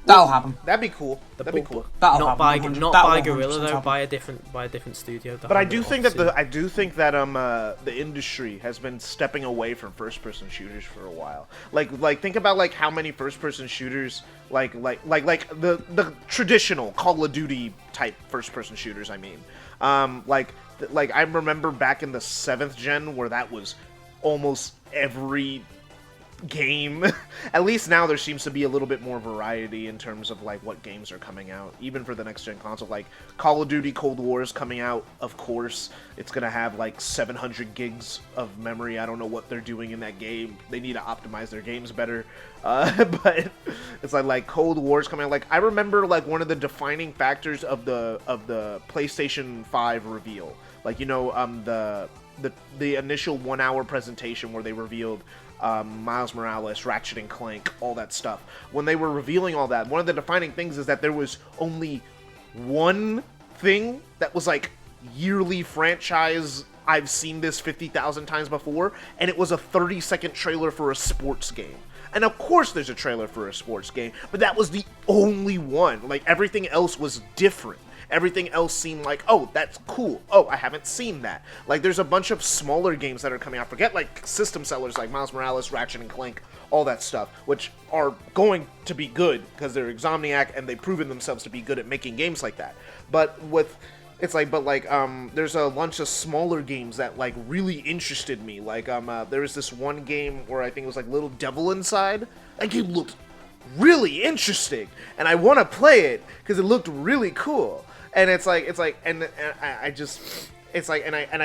Speaker 3: That'll happen.
Speaker 1: That'll be cool.
Speaker 3: Not
Speaker 2: by Guerrilla though, by a different studio.
Speaker 1: But I do think that the industry has been stepping away from first-person shooters for a while. Like think about like how many first-person shooters like the traditional Call of Duty type first-person shooters. I mean, like I remember back in the 7th gen where that was almost every game. At least now there seems to be a little bit more variety in terms of like what games are coming out, even for the next gen console. Like Call of Duty Cold War is coming out, of course. It's gonna have like 700 gigs of memory. I don't know what they're doing in that game. They need to optimize their games better. But it's like Cold War is coming out. Like I remember like one of the defining factors of the PlayStation 5 reveal. Like the initial 1 hour presentation where they revealed Miles Morales, Ratchet and Clank, all that stuff. When they were revealing all that, one of the defining things is that there was only one thing that was like yearly franchise. I've seen this 50,000 times before, and it was a 30-second trailer for a sports game. And of course there's a trailer for a sports game, but that was the only one. Like everything else was different. Everything else seemed like, oh, that's cool. Oh, I haven't seen that. Like, there's a bunch of smaller games that are coming out. Forget, like, system sellers like Miles Morales, Ratchet and Clank, all that stuff, which are going to be good because they're Insomniac and they've proven themselves to be good at making games like that. But there's a bunch of smaller games that, like, really interested me. Like, there was this one game where I think it was, like, Little Devil Inside. That game looked really interesting, and I want to play it because it looked really cool. And and I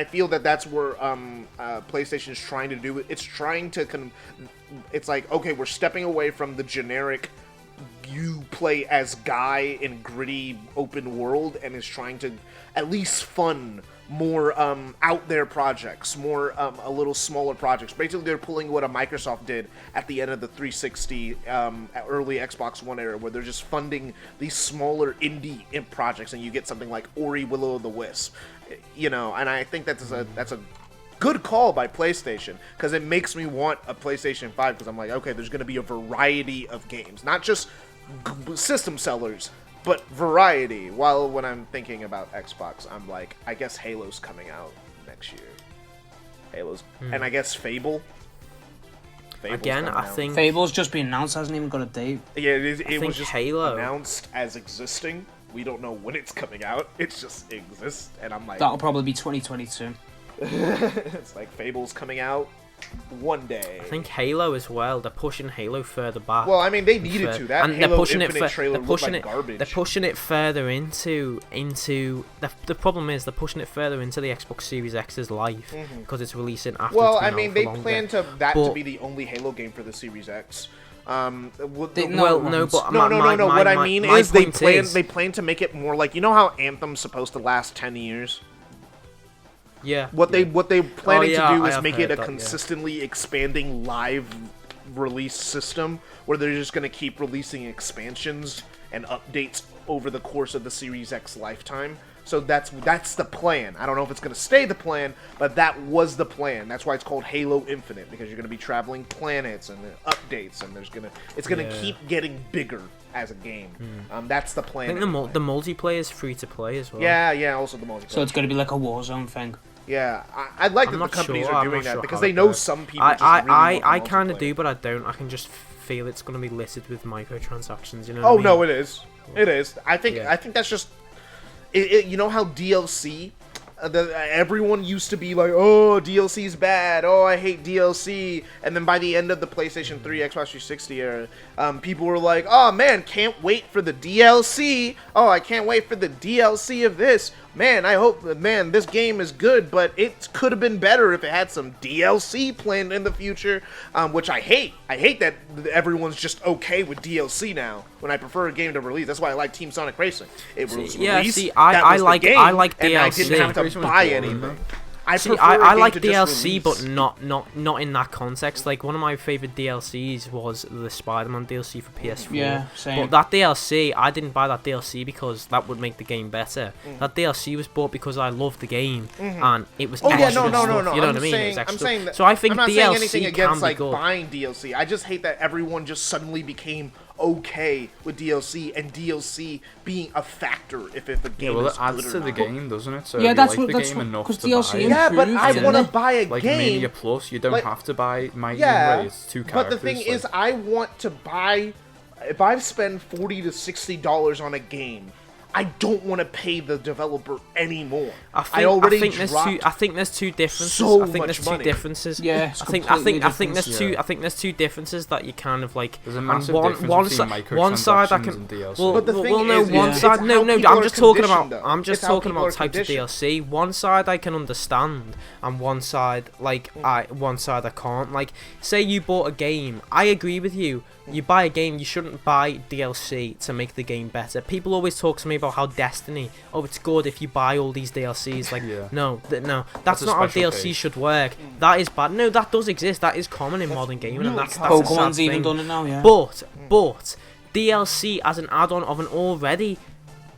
Speaker 1: feel that that's where PlayStation is trying to do it. It's trying to it's like, okay, we're stepping away from the generic you play as Guy in gritty open world, and is trying to at least fund more out there projects, more a little smaller projects. Basically, they're pulling what a Microsoft did at the end of the 360 early Xbox One era, where they're just funding these smaller indie projects, and you get something like Ori Will o' the Wisp, and I think that's a good call by PlayStation, because it makes me want a PlayStation 5, because I'm like, okay, there's going to be a variety of games, not just system sellers, but variety. While when I'm thinking about Xbox, I'm like, I guess Halo's coming out next year. And I guess Fable.
Speaker 2: Again, I think
Speaker 3: Fable's just been announced, hasn't even got a date.
Speaker 1: Yeah, it was just
Speaker 2: Halo
Speaker 1: announced as existing. We don't know when it's coming out. It just exists, and I'm like,
Speaker 3: that'll probably be 2022.
Speaker 1: It's like Fable's coming out. one day.
Speaker 2: I think Halo as well. They're pushing Halo further back.
Speaker 1: Well, I mean, they needed to. That
Speaker 2: and
Speaker 1: Halo
Speaker 2: they're pushing
Speaker 1: Infinite
Speaker 2: it
Speaker 1: trailer looked like garbage.
Speaker 2: They're pushing it further into the problem is they're pushing it further into the Xbox Series X's life because it's releasing after.
Speaker 1: Well,
Speaker 2: it's been
Speaker 1: I mean,
Speaker 2: out
Speaker 1: they
Speaker 2: for
Speaker 1: plan
Speaker 2: longer.
Speaker 1: to be the only Halo game for the Series X.
Speaker 2: No, but
Speaker 1: No. What I mean is they plan to make it more like, you know how Anthem's supposed to last 10 years.
Speaker 2: Yeah.
Speaker 1: What they planning to do is
Speaker 2: I
Speaker 1: make it a
Speaker 2: heard that,
Speaker 1: consistently expanding live release system where they're just going to keep releasing expansions and updates over the course of the Series X lifetime. So that's the plan. I don't know if it's going to stay the plan, but that was the plan. That's why it's called Halo Infinite, because you're going to be traveling planets and updates, and it's going to keep getting bigger as a game. That's the plan.
Speaker 2: I think the multiplayer is free to play as well.
Speaker 1: Yeah, also the multiplayer.
Speaker 3: So it's going to be like a Warzone thing.
Speaker 1: Yeah, I like that the companies are doing that because they know some people
Speaker 2: I kind of do, but I don't. I can just feel it's going to be littered with microtransactions. You know?
Speaker 1: Oh no, it is. It is. I think that's just. You know how DLC, everyone used to be like, oh, DLC's bad, oh, I hate DLC, and then by the end of the PlayStation 3, Xbox 360 era, people were like, oh man, can't wait for the DLC, oh, I can't wait for the DLC of this, man, I hope, man, this game is good, but it could have been better if it had some DLC planned in the future, which I hate. I hate that everyone's just okay with DLC now, when I prefer a game to release. That's why I like Team Sonic Racing. It was released,
Speaker 2: I like DLC.
Speaker 1: And I didn't have to buy anything.
Speaker 2: I like DLC, but not in that context. Like, one of my favorite DLCs was the Spider-Man DLC for PS4.
Speaker 3: Yeah, same.
Speaker 2: But that DLC, I didn't buy that DLC because that would make the game better. That DLC was bought because I loved the game and it was extra stuff. You know what I mean?
Speaker 1: I'm saying that,
Speaker 2: so I think
Speaker 1: I'm not
Speaker 2: DLC
Speaker 1: saying anything against
Speaker 2: like
Speaker 1: buying DLC. I just hate that everyone just suddenly became okay with DLC and DLC being a factor if the game is
Speaker 4: it adds
Speaker 1: good
Speaker 4: to
Speaker 1: or
Speaker 4: the
Speaker 1: not.
Speaker 4: game, doesn't it? So
Speaker 3: yeah,
Speaker 4: if
Speaker 3: that's
Speaker 4: you like
Speaker 3: what
Speaker 4: the game enough to
Speaker 3: DLC
Speaker 4: buy.
Speaker 1: Yeah, but I want to buy a
Speaker 4: like
Speaker 1: game.
Speaker 4: Mania Plus, you don't have to buy Mighty
Speaker 1: Yeah,
Speaker 4: and Race, 2 characters.
Speaker 1: but the thing is, I want to buy. If I spend $40 to $60 on a game, I don't want to pay the developer anymore. I think
Speaker 2: there's two differences.
Speaker 1: So
Speaker 2: I think
Speaker 1: much
Speaker 2: there's
Speaker 1: money.
Speaker 2: two differences.
Speaker 3: Yeah,
Speaker 2: I think there's two differences that you kind of like.
Speaker 4: There's a massive difference between microtransactions and DLC.
Speaker 1: Well, but the thing is,
Speaker 2: one side.
Speaker 1: it's
Speaker 2: No.
Speaker 1: how people
Speaker 2: I'm
Speaker 1: are
Speaker 2: just talking about.
Speaker 1: conditioned, though.
Speaker 2: I'm just
Speaker 1: It's how
Speaker 2: talking
Speaker 1: people
Speaker 2: about
Speaker 1: are
Speaker 2: types of
Speaker 1: conditioned.
Speaker 2: DLC. One side I can understand, and one side one side I can't. Like, say you bought a game. I agree with you. You buy a game, you shouldn't buy DLC to make the game better. People always talk to me about how Destiny, it's good if you buy all these DLCs. Like, no, that's not how DLC should work. That is bad. No, that does exist. That is common in modern gaming, and that's
Speaker 3: Pokemon's
Speaker 2: a sad
Speaker 3: even
Speaker 2: thing.
Speaker 3: done it now, yeah.
Speaker 2: But DLC as an add-on of an already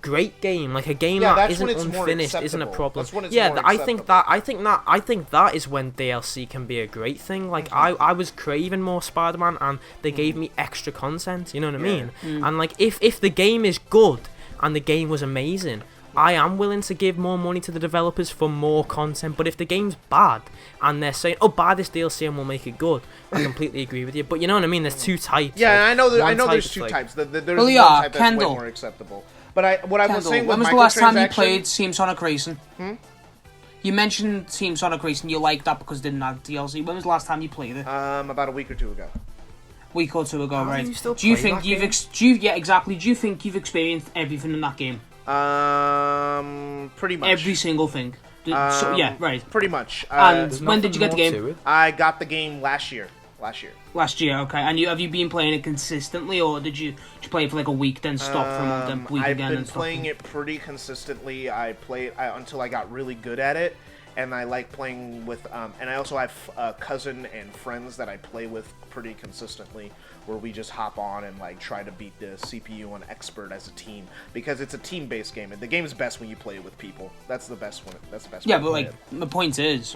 Speaker 2: great game, like a game that isn't unfinished, isn't a problem. I think that is when DLC can be a great thing. Like, I was craving more Spider-Man, and they gave me extra content. You know what I mean? And like, if the game is good and the game was amazing, I am willing to give more money to the developers for more content. But if the game's bad and they're saying, "Oh, buy this DLC and we'll make it good," I completely agree with you. But you know what I mean? There's two types.
Speaker 1: Yeah,
Speaker 2: like,
Speaker 1: I know there's two types. There's one type that's
Speaker 3: Kendall.
Speaker 1: way more acceptable. But what I was saying with
Speaker 3: when was the last time you
Speaker 1: microtransaction-
Speaker 3: played Team Sonic Racing? You mentioned Team Sonic Racing. You liked that because it didn't have DLC. When was the last time you played it?
Speaker 1: About a week or two ago.
Speaker 3: Week or two ago, right?
Speaker 2: Do you think you've
Speaker 3: exactly? Do you think you've experienced everything in that game?
Speaker 1: Pretty much.
Speaker 3: Every single thing. Yeah, right.
Speaker 1: Pretty much.
Speaker 3: And when did you get the game?
Speaker 1: I got the game last year.
Speaker 3: Last year, okay. And have you been playing it consistently, or did you play it for like a week, then stop for a month, then week again?
Speaker 1: I've been playing it pretty consistently. I played until I got really good at it, and I like playing with. And I also have a cousin and friends that I play with pretty consistently, where we just hop on and like try to beat the CPU on expert as a team, because it's a team-based game, and the game is best when you play it with people. That's the best one. That's the best.
Speaker 3: Yeah, but like the point is.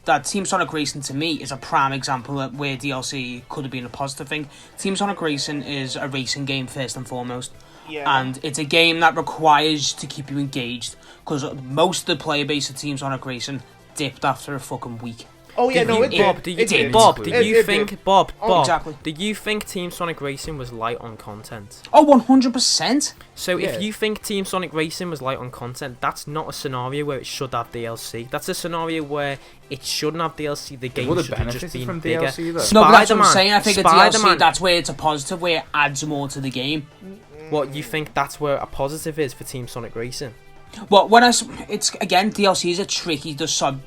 Speaker 3: That Team Sonic Racing to me is a prime example of where DLC could have been a positive thing. Team Sonic Racing is a racing game first and foremost, and it's a game that requires to keep you engaged, because most of the player base of Team Sonic Racing dipped after a fucking week.
Speaker 1: Oh yeah, no, it did.
Speaker 2: Bob, do you
Speaker 1: did.
Speaker 2: Bob, do you
Speaker 1: It
Speaker 2: think
Speaker 1: did.
Speaker 2: Bob?
Speaker 3: Exactly.
Speaker 2: Do you think Team Sonic Racing was light on content?
Speaker 3: Oh, 100%.
Speaker 2: So
Speaker 1: Yeah.
Speaker 2: if you think Team Sonic Racing was light on content, that's not a scenario where it should have DLC. That's a scenario where it shouldn't have DLC. The game
Speaker 4: would have
Speaker 2: should have just
Speaker 4: benefited
Speaker 2: been
Speaker 4: from
Speaker 2: bigger.
Speaker 4: DLC though.
Speaker 3: No, but that's what I'm
Speaker 2: Spider-Man-
Speaker 3: saying. I think a
Speaker 2: Spider-Man-
Speaker 3: DLC, that's where it's a positive, where it adds more to the game.
Speaker 2: What, you think that's where a positive is for Team Sonic Racing?
Speaker 3: Well, it's again, DLC is a tricky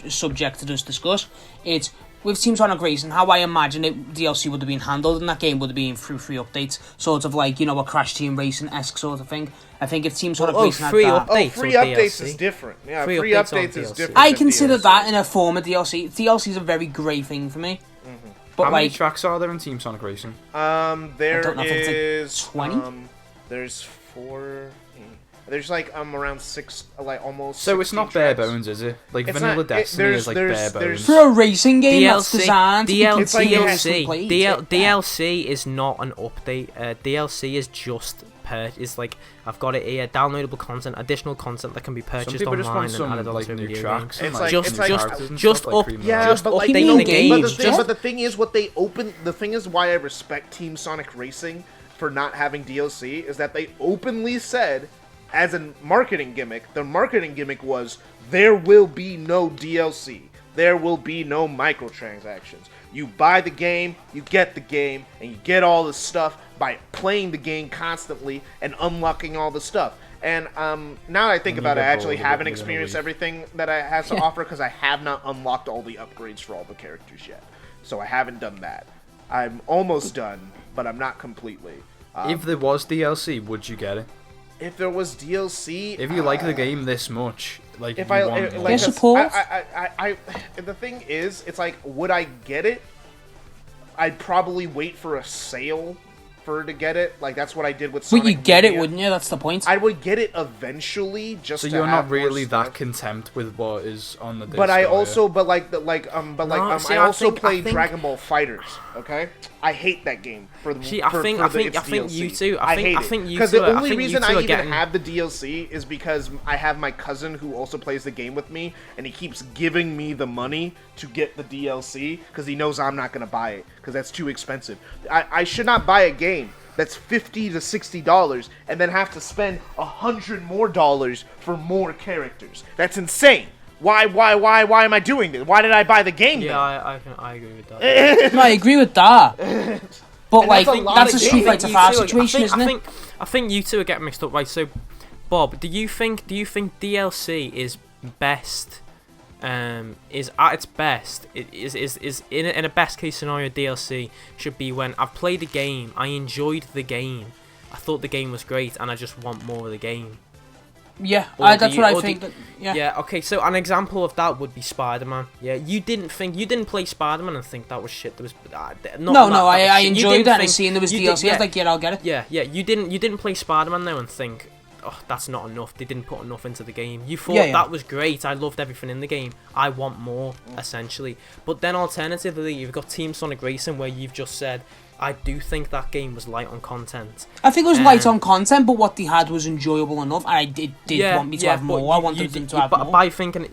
Speaker 3: subject to just discuss. It's with Team Sonic Racing, how I imagine DLC would have been handled in that game would have been through free updates, sort of like, you know, a Crash Team Racing-esque sort of thing. I think if Team Sonic Racing had
Speaker 2: free
Speaker 3: that...
Speaker 2: updates.
Speaker 1: Free
Speaker 2: or
Speaker 1: updates
Speaker 2: DLC?
Speaker 1: is different. Yeah,
Speaker 2: Free
Speaker 1: free
Speaker 2: updates on
Speaker 1: updates is
Speaker 2: DLC.
Speaker 1: different.
Speaker 3: I
Speaker 1: than
Speaker 3: consider
Speaker 1: DLC.
Speaker 3: that in a form of DLC. DLC is a very great thing for me. But
Speaker 4: How many
Speaker 3: like,
Speaker 4: tracks are there in Team Sonic Racing?
Speaker 1: There
Speaker 3: don't know if it's like
Speaker 1: is
Speaker 3: 20?
Speaker 1: There's 4. There's like around 6, like almost.
Speaker 4: So it's
Speaker 1: 16
Speaker 4: not bare
Speaker 1: tracks.
Speaker 4: bones, is it? Like
Speaker 1: It's
Speaker 4: Vanilla
Speaker 1: not-
Speaker 4: Destiny is like bare
Speaker 1: there's-
Speaker 4: bones.
Speaker 3: for a racing game that's designed to be
Speaker 1: It's like
Speaker 3: continuously played.
Speaker 2: DLC is not an update. DLC is just is like, I've got it here, downloadable content, additional content that can be
Speaker 4: Some
Speaker 2: purchased
Speaker 4: people just
Speaker 2: online
Speaker 4: want some
Speaker 2: and added
Speaker 4: like
Speaker 2: onto a
Speaker 4: new
Speaker 2: video
Speaker 4: tracks
Speaker 2: game.
Speaker 4: and
Speaker 1: It's
Speaker 4: like
Speaker 1: like-
Speaker 4: new
Speaker 1: it's like-
Speaker 4: characters and
Speaker 2: just
Speaker 4: stuff, like
Speaker 2: up-
Speaker 4: premium.
Speaker 1: Yeah,
Speaker 2: Just
Speaker 1: but like
Speaker 2: updating
Speaker 3: new
Speaker 2: the game.
Speaker 3: games,
Speaker 1: but the thing is, what they open. The thing is, why I respect Team Sonic Racing for not having DLC is that they openly said, as a marketing gimmick, the marketing gimmick was there will be no DLC. There will be no microtransactions. You buy the game, you get the game, and you get all the stuff by playing the game constantly and unlocking all the stuff. And now that I think
Speaker 4: And you
Speaker 1: about it, I
Speaker 4: get
Speaker 1: actually
Speaker 4: bored of it
Speaker 1: haven't
Speaker 4: within a
Speaker 1: experienced
Speaker 4: week.
Speaker 1: everything that it has to offer because I have not unlocked all the upgrades for all the characters yet. So I haven't done that. I'm almost done, but I'm not completely.
Speaker 4: If there was DLC, would you get it?
Speaker 1: If there was DLC,
Speaker 4: If you like the game this much, like
Speaker 1: if
Speaker 4: you
Speaker 1: I
Speaker 4: want more.
Speaker 1: like,
Speaker 3: Yes, support.
Speaker 1: the thing is, it's like, would I get it? I'd probably wait for a sale for to get it. Like that's what I did with Sonic
Speaker 3: But you get it,
Speaker 1: Mania.
Speaker 3: wouldn't you? That's the point.
Speaker 1: I would get it eventually, just
Speaker 4: So
Speaker 1: to
Speaker 4: you're
Speaker 1: have
Speaker 4: not
Speaker 1: more
Speaker 4: really that
Speaker 1: stuff.
Speaker 4: content with what is on the disc.
Speaker 1: But I
Speaker 4: are you?
Speaker 1: also,
Speaker 2: No, see,
Speaker 1: I
Speaker 2: I
Speaker 1: also
Speaker 2: think-
Speaker 1: played Dragon Ball Fighters. Okay, I hate that game for the.
Speaker 2: See,
Speaker 1: for
Speaker 2: I think
Speaker 1: its
Speaker 2: you
Speaker 1: DLC.
Speaker 2: two. I think you
Speaker 1: because
Speaker 2: two.
Speaker 1: the
Speaker 2: I
Speaker 1: only
Speaker 2: think you
Speaker 1: reason
Speaker 2: two
Speaker 1: I
Speaker 2: are
Speaker 1: even
Speaker 2: getting.
Speaker 1: have the DLC is because I have my cousin who also plays the game with me, and he keeps giving me the money to get the DLC because he knows I'm not gonna buy it because that's too expensive. I should not buy a game that's $50 to $60 and then have to spend $100 more for more characters. That's insane. Why am I doing this? Why did I buy the game?
Speaker 2: Yeah, I agree with that.
Speaker 3: No, I agree with that. But like,
Speaker 1: that's a lot
Speaker 3: that's a
Speaker 1: of
Speaker 3: Street
Speaker 1: games.
Speaker 3: Fighter
Speaker 2: You
Speaker 3: 5
Speaker 2: two are-
Speaker 3: situation, isn't it?
Speaker 2: I think you two are getting mixed up, right? So, Bob, do you think DLC is best? Is at its best. It is in a best case scenario. DLC should be when I've played the game, I enjoyed the game, I thought the game was great, and I just want more of the game.
Speaker 3: Yeah,
Speaker 2: Or
Speaker 3: that's
Speaker 2: do
Speaker 3: what
Speaker 2: you-
Speaker 3: I
Speaker 2: or do
Speaker 3: think.
Speaker 2: you-
Speaker 3: That, yeah.
Speaker 2: Okay. So an example of that would be Spider-Man. Yeah, you didn't play Spider-Man and think that was shit. There was
Speaker 3: I enjoyed that and seeing there was DLC. I was like, yeah, I'll get it.
Speaker 2: Yeah. You didn't play Spider-Man though and think, oh, that's not enough. They didn't put enough into the game. You thought
Speaker 3: Yeah.
Speaker 2: that was great. I loved everything in the game. I want more, essentially. But then alternatively, you've got Team Sonic Racing where you've just said, I do think that game was light on content.
Speaker 3: I think it was light on content, but what they had was enjoyable enough. And I did want me to have
Speaker 2: but
Speaker 3: more. I wanted them to have more.
Speaker 2: By thinking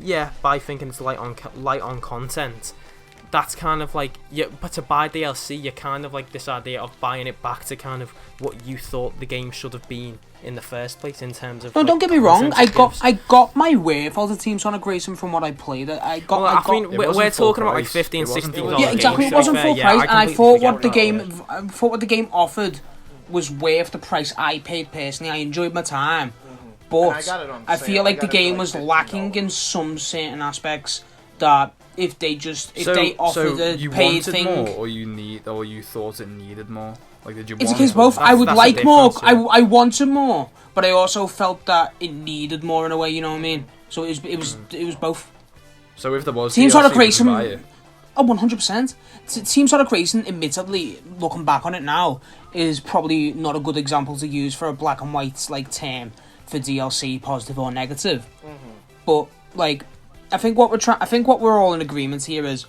Speaker 2: it's light on content. That's kind of like, but to buy DLC, you're kind of like this idea of buying it back to kind of what you thought the game should have been in the first place in terms of.
Speaker 3: No,
Speaker 2: like,
Speaker 3: don't get me wrong.
Speaker 2: content it gives.
Speaker 3: I got my worth out of Team Sonic Racing from what I played. I
Speaker 2: mean,
Speaker 4: It
Speaker 2: we're
Speaker 4: wasn't full
Speaker 2: talking about like
Speaker 4: price.
Speaker 2: 15,
Speaker 4: It wasn't
Speaker 2: 16
Speaker 4: full
Speaker 2: dollars.
Speaker 3: yeah, exactly.
Speaker 2: games,
Speaker 3: It wasn't
Speaker 2: to be
Speaker 3: full
Speaker 2: fair.
Speaker 3: price,
Speaker 2: Yeah,
Speaker 3: and I
Speaker 2: completely
Speaker 3: thought
Speaker 2: forget
Speaker 3: what the game offered was worth the price I paid personally. I enjoyed my time, but
Speaker 1: I got it on
Speaker 3: I
Speaker 1: sale.
Speaker 3: feel
Speaker 1: I
Speaker 3: like the
Speaker 1: got it for,
Speaker 3: game
Speaker 1: like,
Speaker 3: was
Speaker 1: $15.
Speaker 3: lacking in some certain aspects. That if they offered a
Speaker 4: you
Speaker 3: paid
Speaker 4: wanted
Speaker 3: thing.
Speaker 4: more, or you thought it needed more. Like, did you?
Speaker 3: It's a
Speaker 4: want
Speaker 3: case
Speaker 4: more?
Speaker 3: both. I would
Speaker 2: that's the
Speaker 3: like more.
Speaker 2: difference, yeah.
Speaker 3: I wanted more, but I also felt that it needed more in a way. You know what I mean? So it was both.
Speaker 4: So if there was
Speaker 3: Team
Speaker 4: DLC,
Speaker 3: Sonic
Speaker 4: would you
Speaker 3: Racing.
Speaker 4: buy it?
Speaker 3: Oh, 100%. Team Sonic Racing, admittedly, looking back on it now, is probably not a good example to use for a black and white like term for DLC, positive or negative. But like, I think what we're all in agreement here is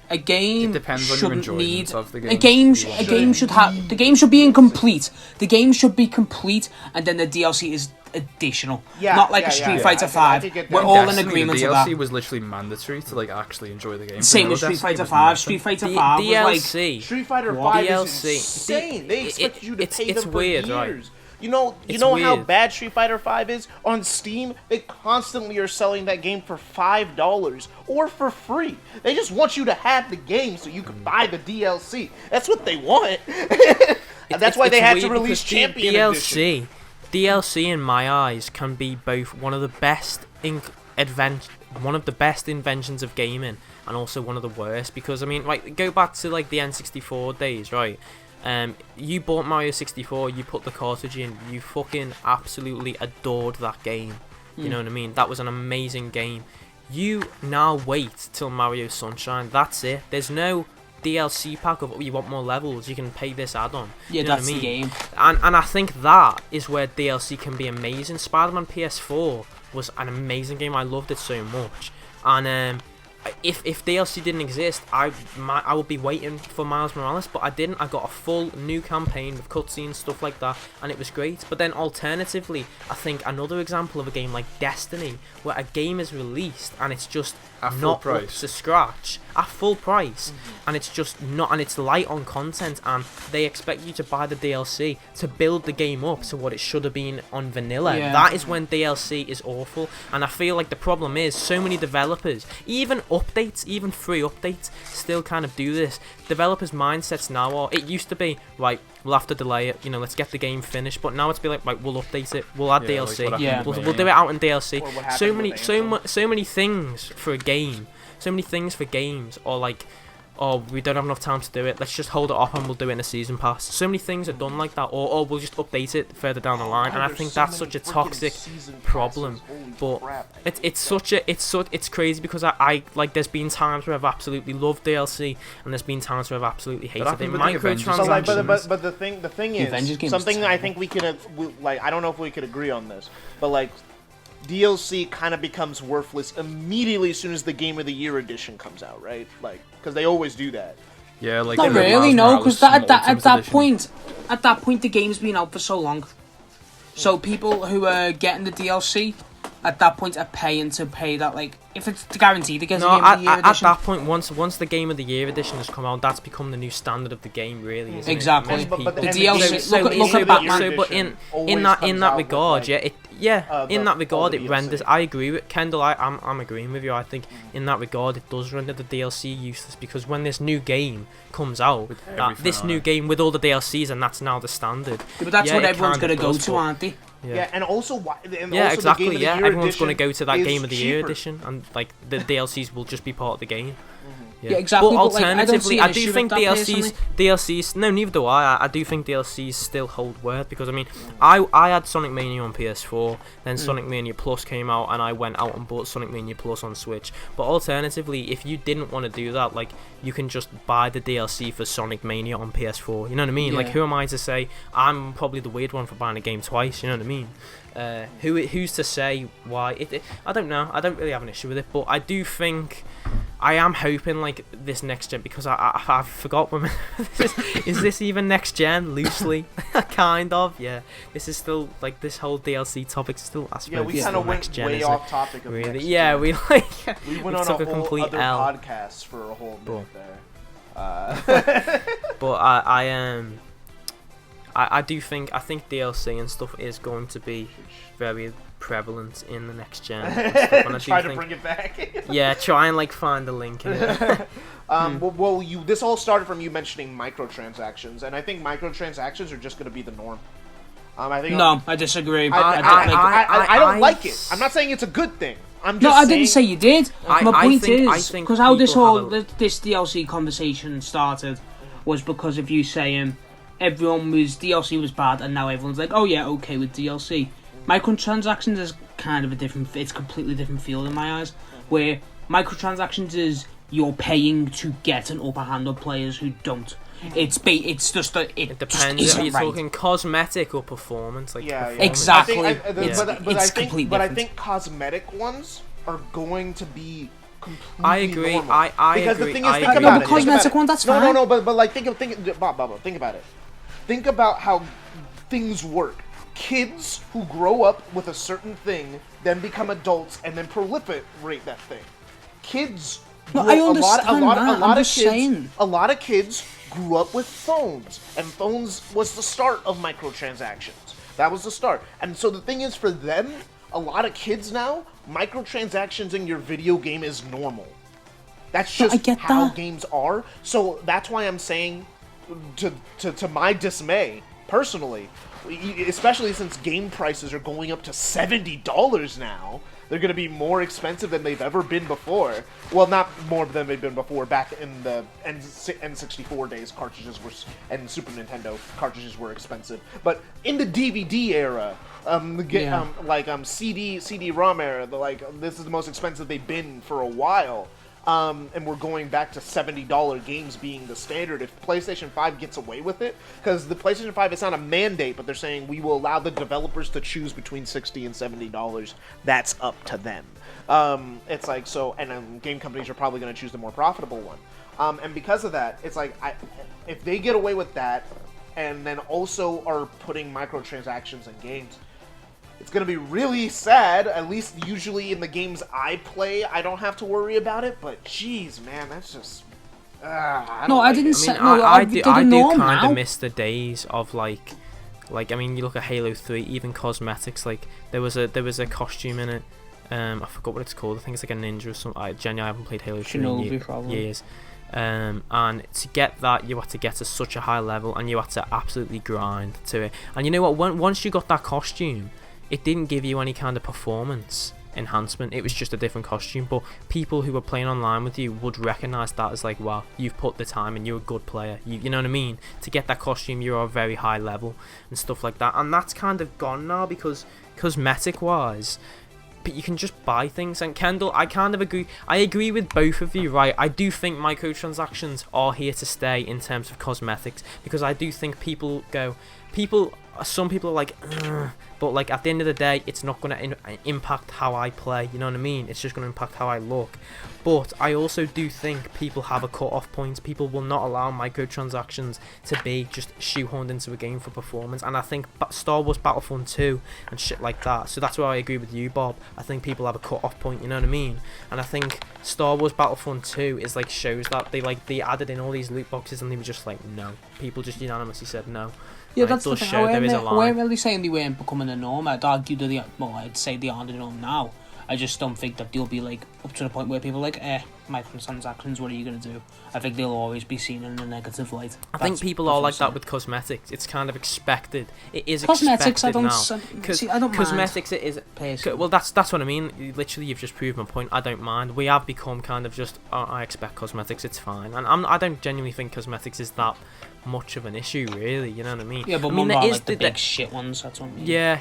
Speaker 3: A game
Speaker 4: depends on
Speaker 3: shouldn't
Speaker 4: your
Speaker 3: need
Speaker 4: enjoyment of the game.
Speaker 3: a game should have the game should be incomplete. The game should be complete, and then the DLC is additional. Not like a Street Fighter 5. We're all in agreement
Speaker 4: with
Speaker 3: that.
Speaker 4: The DLC was literally mandatory to like actually enjoy the game.
Speaker 3: Same with Street Fighter 5. Street Fighter 5 was like
Speaker 1: Street Fighter 5 is insane. They expect you to pay them for years. Right? You know how bad Street Fighter 5 is? On Steam, they constantly are selling that game for $5 or for free. They just want you to have the game so you can buy the DLC. That's what they want. And that's why they had to release Champion Edition.
Speaker 2: DLC in my eyes can be both one of the best inventions of gaming and also one of the worst, because I mean, like, go back to like the N64 days, right? You bought Mario 64, you put the cartridge in, you fucking absolutely adored that game. You know what I mean? That was an amazing game. You now wait till Mario Sunshine, that's it. There's no DLC pack of, oh, you want more levels, you can pay this add-on.
Speaker 3: Yeah,
Speaker 2: you know
Speaker 3: that's
Speaker 2: what I mean?
Speaker 3: the game.
Speaker 2: And I think that is where DLC can be amazing. Spider-Man PS4 was an amazing game, I loved it so much. And if DLC didn't exist, I would be waiting for Miles Morales, but I didn't. I got a full new campaign with cutscenes, stuff like that, and it was great. But then alternatively, I think another example of a game like Destiny, where a game is released and it's just not up to scratch at full price, and it's just not, and it's light on content, and they expect you to buy the DLC to build the game up to what it should have been on vanilla. That is when DLC is awful. And I feel like the problem is so many developers, even updates, even free updates, still kind of do this. Developers' mindsets now are, it used to be, right, we'll have to delay it, you know, let's get the game finished, but now it's be like, right, we'll update it, we'll add DLC,
Speaker 4: like
Speaker 2: we'll do it out in DLC. So many things for a game, so many things for games, or like, oh, we don't have enough time to do it, let's just hold it off and we'll do it in a season pass. So many things are done like that, or we'll just update it further down the line, and I think that's such a toxic problem. But it's crazy, because I like, there's been times where I've absolutely loved DLC, and there's been times where I've absolutely hated it.
Speaker 1: Microtransactions. But the thing is, something I think we can like, I don't know if we could agree on this, but like, DLC kind of becomes worthless immediately as soon as the Game of the Year edition comes out, right? Like, because they always do that.
Speaker 4: Yeah, like
Speaker 3: not really, no, because at that point, the game's been out for so long. So people who are getting the DLC at that point are paying to pay that, like, if it's guaranteed to get the Game of the Year edition.
Speaker 2: At that point, once the Game of the Year edition has come out, that's become the new standard of the game, really, isn't
Speaker 3: exactly.
Speaker 2: it?
Speaker 3: But the DLC, look at Batman.
Speaker 2: But in that regard, in that regard, it renders. I agree with Kendall. I'm agreeing with you. I think in that regard, it does render the DLC useless, because when this new game comes out, this new game with all the DLCs, and that's now the standard.
Speaker 3: But that's what everyone's gonna go to, aren't they?
Speaker 1: Yeah, and also
Speaker 2: exactly. Yeah, everyone's going to go to that Game of the Year edition, and like the DLCs will just be part of the game.
Speaker 3: Yeah, exactly.
Speaker 2: But alternatively, I do think DLCs. No, neither do I. I do think DLCs still hold worth, because I mean, I had Sonic Mania on PS4, then Sonic Mania Plus came out, and I went out and bought Sonic Mania Plus on Switch. But alternatively, if you didn't want to do that, like, you can just buy the DLC for Sonic Mania on PS4. You know what I mean? Yeah. Like, who am I to say? I'm probably the weird one for buying a game twice. You know what I mean? Who's to say why? I don't know. I don't really have an issue with it, but I do think. I am hoping, like, this next gen, because I forgot when is this even next gen? Loosely, kind of. Yeah, this is still, like, this whole DLC topic is still. I suppose
Speaker 1: we kind of went way off topic. Of
Speaker 2: really,
Speaker 1: next
Speaker 2: yeah,
Speaker 1: gen.
Speaker 2: we
Speaker 1: went on
Speaker 2: took
Speaker 1: a
Speaker 2: whole complete
Speaker 1: other
Speaker 2: L.
Speaker 1: podcast for a whole minute there.
Speaker 2: But I do think DLC and stuff is going to be very prevalent in the next gen. And
Speaker 1: try to bring it back.
Speaker 2: Yeah, try and like find the link.
Speaker 1: Well, this all started from you mentioning microtransactions, and I think microtransactions are just going to be the norm.
Speaker 3: I disagree.
Speaker 1: I don't like it. I'm not saying it's a good thing.
Speaker 3: I didn't say you did. My point is, because how this DLC conversation started was because of you saying DLC was bad, and now everyone's like, oh yeah, okay with DLC. Microtransactions is kind of it's completely different field in my eyes, where microtransactions is you're paying to get an upper hand on players who don't. It depends.
Speaker 2: If you're talking cosmetic or performance, like
Speaker 3: exactly.
Speaker 1: I think cosmetic ones are going to be completely
Speaker 2: agree.
Speaker 1: normal.
Speaker 2: I
Speaker 1: because
Speaker 2: agree.
Speaker 1: the thing is,
Speaker 2: I
Speaker 1: think
Speaker 2: agree.
Speaker 1: about
Speaker 3: the
Speaker 1: it.
Speaker 3: cosmetic one, that's fine.
Speaker 1: No, but like think about it. Think about how things work. Kids who grow up with a certain thing, then become adults, and then proliferate that thing. Kids.
Speaker 3: I understand
Speaker 1: A lot of kids grew up with phones, and phones was the start of microtransactions. That was the start. And so the thing is, for them, a lot of kids now, microtransactions in your video game is normal. That's just how games are. So that's why I'm saying, to my dismay, personally, especially since game prices are going up to $70 now, they're going to be more expensive than they've ever been before. Well, not more than they've been before. Back in the N64 days, cartridges were, and Super Nintendo cartridges were expensive. But in the DVD era, CD-ROM era, this is the most expensive they've been for a while. And we're going back to $70 games being the standard if PlayStation 5 gets away with it. Because the PlayStation 5, it's not a mandate, but they're saying we will allow the developers to choose between $60 and $70. That's up to them. It's like, so, and game companies are probably going to choose the more profitable one. And because of that, it's like, if they get away with that, and then also are putting microtransactions in games, it's going to be really sad. At least usually in the games I play, I don't have to worry about it. But jeez, man, that's just... I
Speaker 2: do kind of miss the days of like I mean, you look at Halo 3, even cosmetics. Like there was a costume in it. I forgot what it's called. I think it's like a ninja or something. I haven't played Halo 3 in years. And to get that, you had to get to such a high level, and you had to absolutely grind to it. And you know what? Once you got that costume, it didn't give you any kind of performance enhancement. It was just a different costume, but people who were playing online with you would recognize that as like, wow, you've put the time and you're a good player. You know what I mean? To get that costume, you're a very high level and stuff like that. And that's kind of gone now because cosmetic wise, but you can just buy things. And Kendall, I kind of agree. I agree with both of you, right? I do think microtransactions are here to stay in terms of cosmetics, because I do think some people are like, ugh, but like at the end of the day, it's not going to impact how I play. You know what I mean? It's just going to impact how I look. But I also do think people have a cut-off point. People will not allow microtransactions to be just shoehorned into a game for performance. And I think Star Wars Battlefront 2 and shit like that. So that's where I agree with you, Bob. I think people have a cut-off point. You know what I mean? And I think Star Wars Battlefront 2 is like shows that they added in all these loot boxes, and they were just like, no. People just unanimously said no.
Speaker 3: Yeah, that's the thing. I weren't really saying they weren't becoming a norm. I'd argue that I'd say they aren't a norm now. I just don't think that they'll be like up to the point where people are like, microtransactions, what are you going to do? I think they'll always be seen in a negative light.
Speaker 2: I think people are like that with cosmetics. It's kind of expected. It is
Speaker 3: cosmetics,
Speaker 2: expected now.
Speaker 3: I don't
Speaker 2: cosmetics,
Speaker 3: mind.
Speaker 2: It is. Well, that's what I mean. Literally, you've just proved my point. I don't mind. We have become kind of just, I expect cosmetics, it's fine. And I don't genuinely think cosmetics is that much of an issue, really. You know what I mean?
Speaker 3: Yeah, but there is like the big shit ones. That's what I mean.
Speaker 2: Yeah.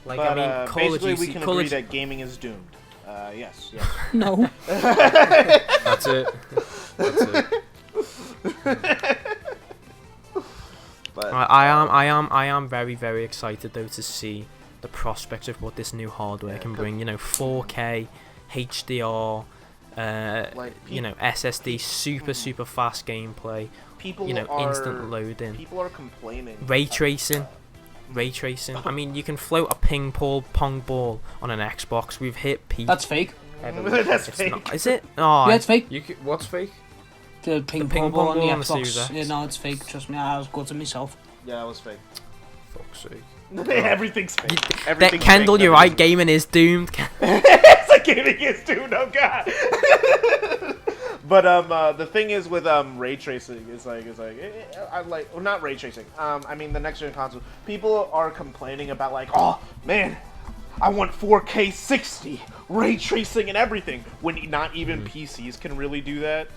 Speaker 2: Like,
Speaker 1: but,
Speaker 2: I mean,
Speaker 1: basically, we can agree that gaming is doomed. Yes.
Speaker 3: No.
Speaker 4: That's it.
Speaker 1: But
Speaker 2: I am very, very excited though to see the prospect of what this new hardware can bring. 4K, HDR, SSD, super fast gameplay. Instant loading.
Speaker 1: People are complaining.
Speaker 2: Ray tracing. I mean, you can float a ping pong ball on an Xbox. We've hit peak.
Speaker 3: That's fake.
Speaker 1: That's fake.
Speaker 2: Not, is it? Oh,
Speaker 3: yeah, it's fake.
Speaker 4: What's fake?
Speaker 3: The ping pong ball on the Xbox. Yeah, no, it's fake. Trust me, I was good to myself.
Speaker 1: Yeah, that was fake.
Speaker 4: Fuck's sake.
Speaker 1: Everything's fake. Everything's
Speaker 2: Kendall,
Speaker 1: fake.
Speaker 2: you're right. Gaming is doomed.
Speaker 1: It's like gaming is doomed. Oh god. But the thing is with ray tracing is not ray tracing. I mean the next gen console. People are complaining about like, oh man, I want 4K 60 ray tracing and everything. When not even PCs can really do that.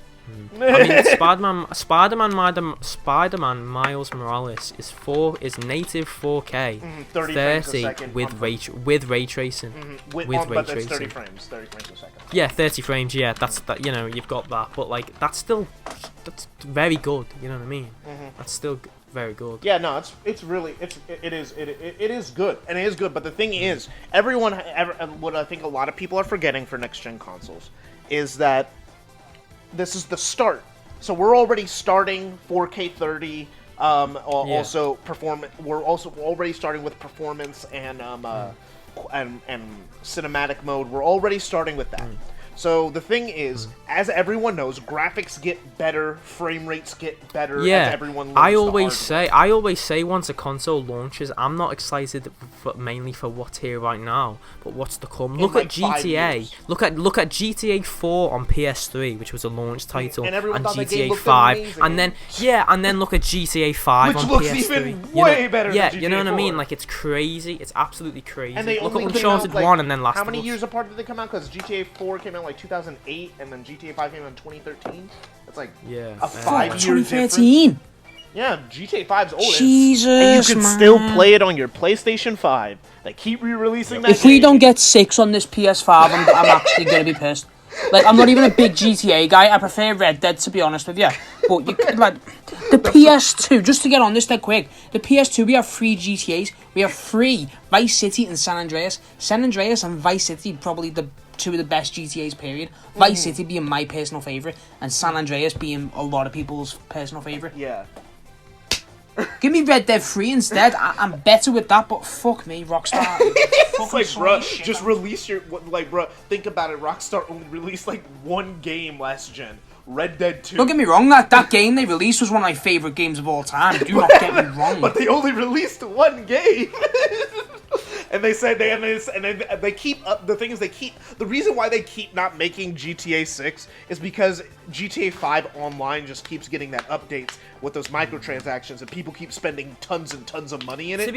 Speaker 2: I mean, Spider-Man Miles Morales is native 4K,
Speaker 1: 30 frames a second
Speaker 2: with ray tracing.
Speaker 1: With ray tracing. It's 30 frames a second.
Speaker 2: Yeah, 30 frames. Yeah, that's that. You've got that, but like that's very good. You know what I mean? That's still very good.
Speaker 1: Yeah, no, it is good, and it is good. But the thing is, what I think a lot of people are forgetting for next gen consoles is that this is the start. So we're already starting 4K 30. Also performance. We're already starting with performance and cinematic mode. We're already starting with that. So the thing is, as everyone knows, graphics get better, frame rates get better as everyone learns
Speaker 2: I always say once a console launches, I'm not excited mainly for what's here right now, but what's to come. Look at GTA. Look at GTA 4 on PS3, which was a launch title, and GTA 5, and then look at GTA 5
Speaker 1: which
Speaker 2: on
Speaker 1: looks
Speaker 2: PS3.
Speaker 1: even way better than GTA
Speaker 2: you know what
Speaker 1: 4.
Speaker 2: I mean? Like, it's crazy. It's absolutely crazy.
Speaker 1: And they
Speaker 2: look at
Speaker 1: only
Speaker 2: Uncharted 1 and then Last of Us.
Speaker 1: How many years apart did they come out? Because GTA 4 came out like 2008, and then GTA 5 came out in 2013. That's like a 5-year difference.
Speaker 3: 2013.
Speaker 1: Yeah, GTA 5's old.
Speaker 3: Jesus,
Speaker 1: and you can still play it on your PlayStation 5. They keep re-releasing that.
Speaker 3: If we don't get 6 on this PS5, I'm actually gonna be pissed. Like, I'm not even a big GTA guy. I prefer Red Dead, to be honest with you. But you could, like, the PS2. Just to get on this dead quick, the PS2. We have 3 GTAs. We have 3 Vice City and San Andreas. San Andreas and Vice City probably the 2 of the best GTAs. Period. Vice City being my personal favorite, and San Andreas being a lot of people's personal favorite.
Speaker 1: Yeah.
Speaker 3: Give me Red Dead 3 instead. I'm better with that, but fuck me, Rockstar.
Speaker 1: It's like, bro, just release your... Like, bro, think about it. Rockstar only released, like, 1 game last gen. Red Dead 2.
Speaker 3: Don't get me wrong, that game they released was one of my favourite games of all time. Do not get me wrong.
Speaker 1: But they only released 1 game. And they said they keep up. The thing is, the reason why they keep not making GTA 6 is because GTA 5 Online just keeps getting that updates with those microtransactions, and people keep spending tons and tons of money in it.
Speaker 2: To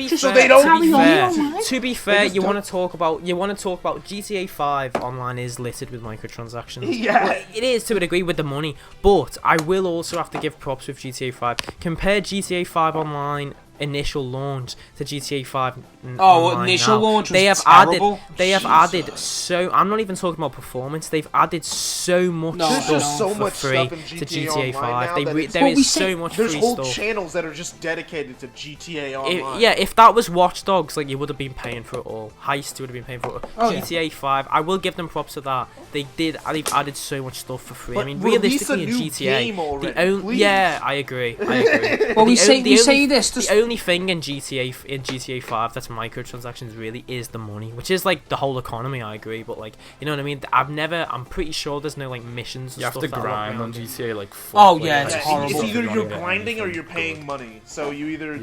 Speaker 2: be fair, you want to talk about GTA 5 Online is littered with microtransactions.
Speaker 1: Yeah,
Speaker 2: well, it is to a degree with the money, but I will also have to give props with GTA 5. Compare GTA 5 Online initial launch to GTA 5
Speaker 3: initial launch was terrible.
Speaker 2: They have added so... I'm not even talking about performance. They've added so much stuff for free to GTA 5. There is so much free stuff.
Speaker 1: There's whole channels that are just dedicated to GTA Online.
Speaker 2: If that was Watch Dogs, like, you would have been paying for it all. Heist would have been paying for it all. GTA 5, I will give them props to that. They've added so much stuff for free.
Speaker 1: But
Speaker 2: I mean, realistically, in GTA, I agree.
Speaker 3: Well, we say this.
Speaker 2: The only thing in GTA 5 that's microtransactions really is the money, which is like the whole economy. I agree, but, like, you know what I mean. I'm pretty sure there's no, like, missions.
Speaker 4: You have to grind on GTA like.
Speaker 3: It's horrible.
Speaker 1: It's either you're grinding or you're paying money. So you either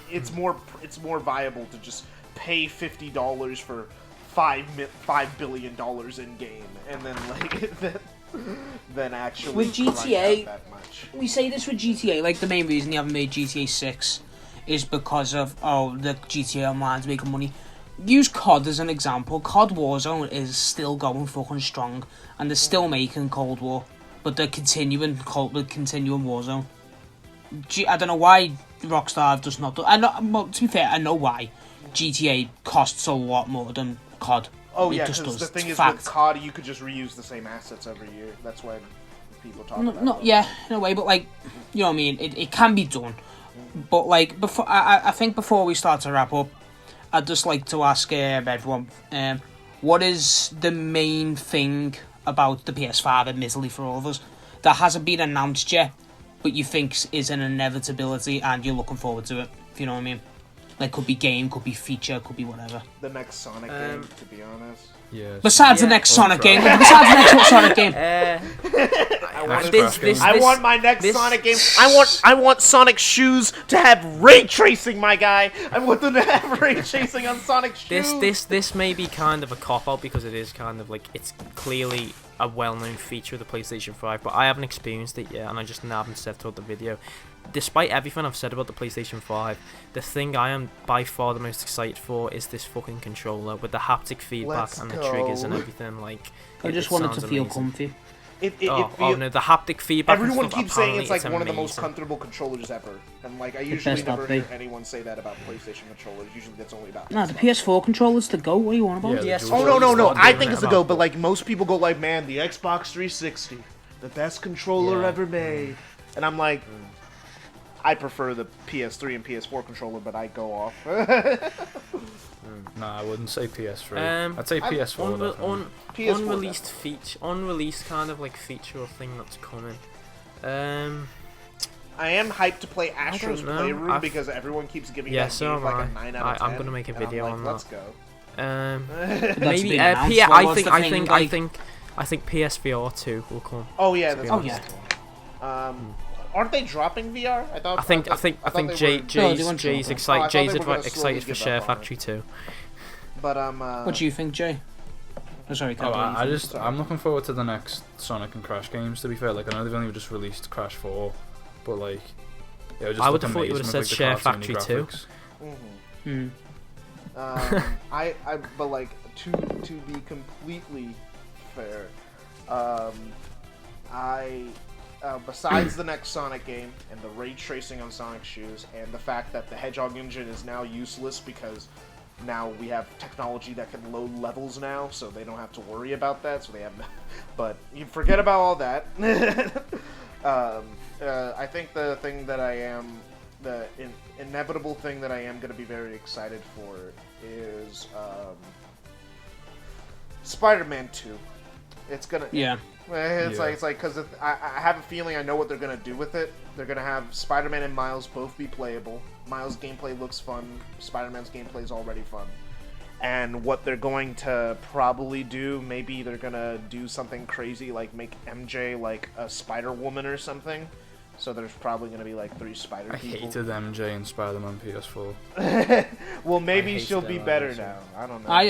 Speaker 1: it's more viable to just pay $50 for $5 billion in game, and then, like, than actually
Speaker 3: with GTA.
Speaker 1: That much.
Speaker 3: We say this with GTA, like, the main reason you haven't made GTA 6 is because of the GTA Online's making money. Use COD as an example. COD Warzone is still going fucking strong, and they're still making Cold War, but they're continuing Warzone. I don't know why Rockstar does not do. Well, to be fair, I know why. GTA costs a lot more than COD.
Speaker 1: Oh, yeah, because the thing is, with COD, you could just reuse the same assets every year. That's why people talk about it.
Speaker 3: Yeah, in a way, but, like, you know what I mean? It can be done. But, like, I think before we start to wrap up, I'd just like to ask everyone, what is the main thing about the PS5, admittedly for all of us, that hasn't been announced yet, but you think is an inevitability and you're looking forward to it, if you know what I mean? Like, could be game, could be feature, could be whatever.
Speaker 1: The next Sonic game, to be honest.
Speaker 4: Yeah.
Speaker 3: Besides the next Sonic game. Besides the next Sonic game.
Speaker 1: I want my next Sonic game. I want Sonic shoes to have ray tracing, my guy. I want them to have ray tracing on Sonic shoes.
Speaker 2: This may be kind of a cop out because it is kind of like, it's clearly a well-known feature of the PlayStation 5, but I haven't experienced it yet, and I just haven't said throughout the video. Despite everything I've said about the PlayStation 5, the thing I am by far the most excited for is this fucking controller with the haptic feedback and the triggers and everything. Like,
Speaker 3: I just wanted to feel comfy.
Speaker 2: No, the haptic feedback.
Speaker 1: Everyone keeps saying it's like one of the most comfortable controllers ever, and, like, I usually never hear anyone say that about PlayStation controllers. Usually that's only about.
Speaker 3: Nah, the PS4 controller's the go. What do you want about?
Speaker 2: Yeah,
Speaker 1: no. I think it's the go, but, like, most people go like, man, the Xbox 360, the best controller ever made, and I'm like. I prefer the PS3 and PS4 controller, but I go off.
Speaker 4: Nah, I wouldn't say PS3. I'd say PS4.
Speaker 2: Unreleased kind of like feature or thing that's coming.
Speaker 1: I am hyped to play Astro's Playroom because everyone keeps giving that game like a 9 out of 10.
Speaker 2: I'm gonna make a video on that.
Speaker 1: Let's go.
Speaker 2: Maybe I think PSVR 2 will come.
Speaker 1: Oh yeah, that's aren't they dropping VR?
Speaker 2: I think Jay's excited for Share Factory 2.
Speaker 1: But
Speaker 3: what do you think, Jay? Oh, sorry,
Speaker 4: I'm looking forward to the next Sonic and Crash games. To be fair, like I know they've only just released Crash 4, but like, yeah,
Speaker 2: I would have thought you would have said Share Factory 2.
Speaker 1: But like to be completely fair, besides the next Sonic game and the ray tracing on Sonic shoes and the fact that the Hedgehog engine is now useless because now we have technology that can load levels now, so they don't have to worry about that. So they have, but you forget about all that. I think the thing that the inevitable thing that I am going to be very excited for is Spider-Man 2. It's gonna It's like because I have a feeling I know what they're gonna do with it. They're gonna have Spider-Man and Miles both be playable. Miles' gameplay looks fun. Spider-Man's gameplay is already fun. And what they're going to probably do, maybe they're gonna do something crazy like make MJ like a Spider-Woman or something. So there's probably gonna be like 3 Spider people.
Speaker 4: I hated MJ in Spider-Man PS4.
Speaker 1: Well, maybe she'll be better now. I don't know.
Speaker 3: I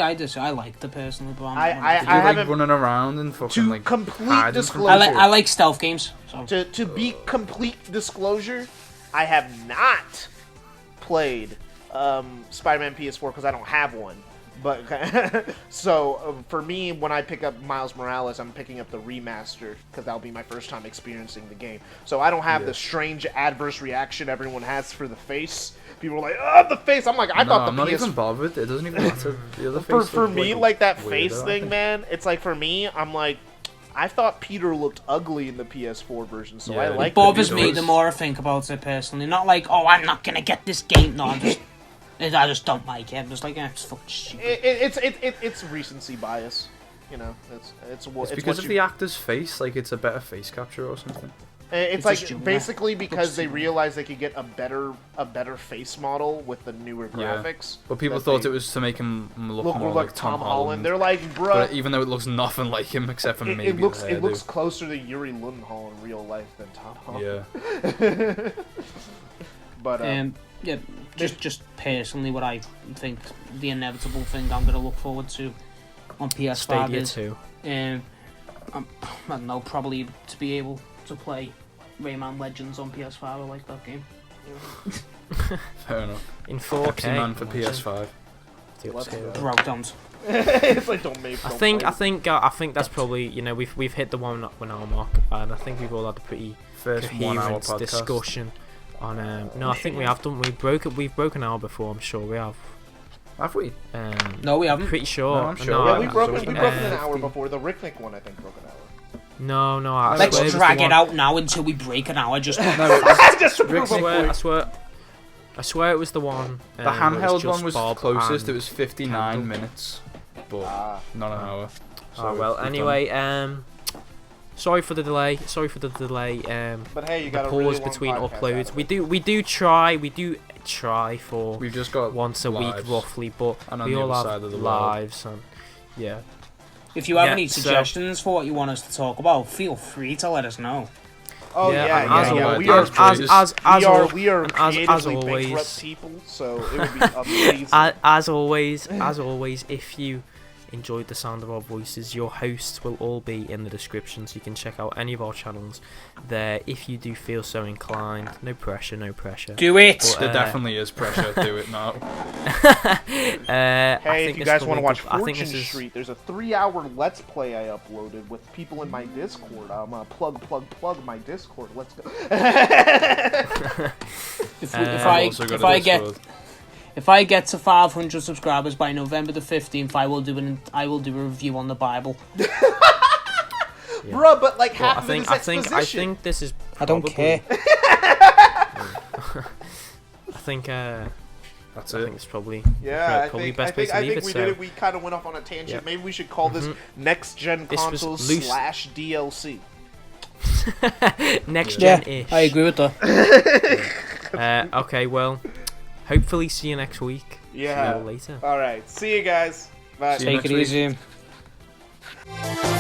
Speaker 3: liked her personally, but
Speaker 1: I haven't
Speaker 4: running around and fucking
Speaker 1: to
Speaker 4: like
Speaker 1: complete disclosure.
Speaker 3: I like stealth games. So.
Speaker 1: To be complete disclosure, I have not played Spider-Man PS4 because I don't have one. But so for me, when I pick up Miles Morales, I'm picking up the remaster because that'll be my first time experiencing the game. So I don't have the strange adverse reaction everyone has for the face. People are like, "Oh, the face." I'm like, I'm
Speaker 4: not even bothered. It doesn't even matter. The other face
Speaker 1: for me, like that face
Speaker 4: weirder,
Speaker 1: thing, man. It's like for me, I'm like, I thought Peter looked ugly in the PS4 version, so I like.
Speaker 3: It bothers me the more I think about it personally. Not like, oh, I'm not gonna get this game. No, I just don't like it. I'm just like, it's fucking stupid.
Speaker 1: It's recency bias, you know. It's
Speaker 4: because of the actor's face. Like it's a better face capture or something.
Speaker 1: It's like basically because they realized they could get a better face model with the newer graphics.
Speaker 4: But people thought it was to make him look more like Tom Holland.
Speaker 1: They're like, bruh.
Speaker 4: But even though it looks nothing like him except for maybe
Speaker 1: it looks closer to Yuri Lowenthal in real life than Tom Holland.
Speaker 4: Yeah.
Speaker 3: But yeah. Just personally, what I think the inevitable thing I'm gonna look forward to on PS5
Speaker 2: Stadia
Speaker 3: is
Speaker 2: 2.
Speaker 3: I don't know, probably to be able to play Rayman Legends on PS5. I like that game.
Speaker 4: Fair enough.
Speaker 2: In 4K.
Speaker 4: Pepsi Man for PS5.
Speaker 3: Broke downs.
Speaker 1: It's like
Speaker 2: I think that's probably we've hit the 1 hour mark, and I think we've all had a pretty
Speaker 4: first 1 hour podcast
Speaker 2: discussion. On no, I think we have done. We've broken an hour before. I'm sure we have.
Speaker 4: Have we?
Speaker 3: No, we haven't.
Speaker 2: Pretty sure.
Speaker 4: No, I'm sure.
Speaker 1: Yeah, we've broken an hour before. The Ricknick one, I think, broke an hour.
Speaker 2: No.
Speaker 3: Let's drag it out now until we break an hour. Just
Speaker 2: I swear it was the one.
Speaker 4: The handheld one was
Speaker 2: Bob
Speaker 4: closest. It was 59 minutes, but not an hour.
Speaker 2: So well, anyway, sorry for the delay.
Speaker 1: But hey, you got
Speaker 2: the pause between uploads. We do try for.
Speaker 4: We've just got
Speaker 2: once a week roughly, but we all have lives and yeah.
Speaker 3: If you have any suggestions for what you want us to talk about, feel free to let us know.
Speaker 1: Oh yeah. We are creatively bankrupt people, so it would be amazing.
Speaker 2: As always, if you enjoyed the sound of our voices, your hosts will all be in the description, so you can check out any of our channels there if you do feel so inclined. No pressure.
Speaker 3: Do it!
Speaker 4: But, there definitely is pressure. Do it now.
Speaker 1: Hey, if you guys want to watch Fortune Street, there's a 3-hour Let's Play I uploaded with people in my Discord. I'm gonna plug my Discord. Let's go.
Speaker 3: If I get to 500 subscribers by November the 15th, I will do a review on the Bible.
Speaker 1: Bruh, but like half of it is exposition.
Speaker 2: I think this is.
Speaker 3: I don't care.
Speaker 2: I think
Speaker 4: That's
Speaker 2: I
Speaker 4: it.
Speaker 2: think it's probably
Speaker 1: I
Speaker 2: probably
Speaker 1: think,
Speaker 2: best place to leave it.
Speaker 1: we
Speaker 2: So
Speaker 1: did it. We kind of went off on a tangent. Maybe we should call this next gen
Speaker 2: This was
Speaker 1: consoles
Speaker 2: loose.
Speaker 1: / DLC.
Speaker 2: next gen-ish.
Speaker 3: I agree with that.
Speaker 2: Okay, well, hopefully see you next week.
Speaker 1: Yeah.
Speaker 2: See you later.
Speaker 1: All right. See you guys. Bye.
Speaker 3: Take it easy.
Speaker 4: week.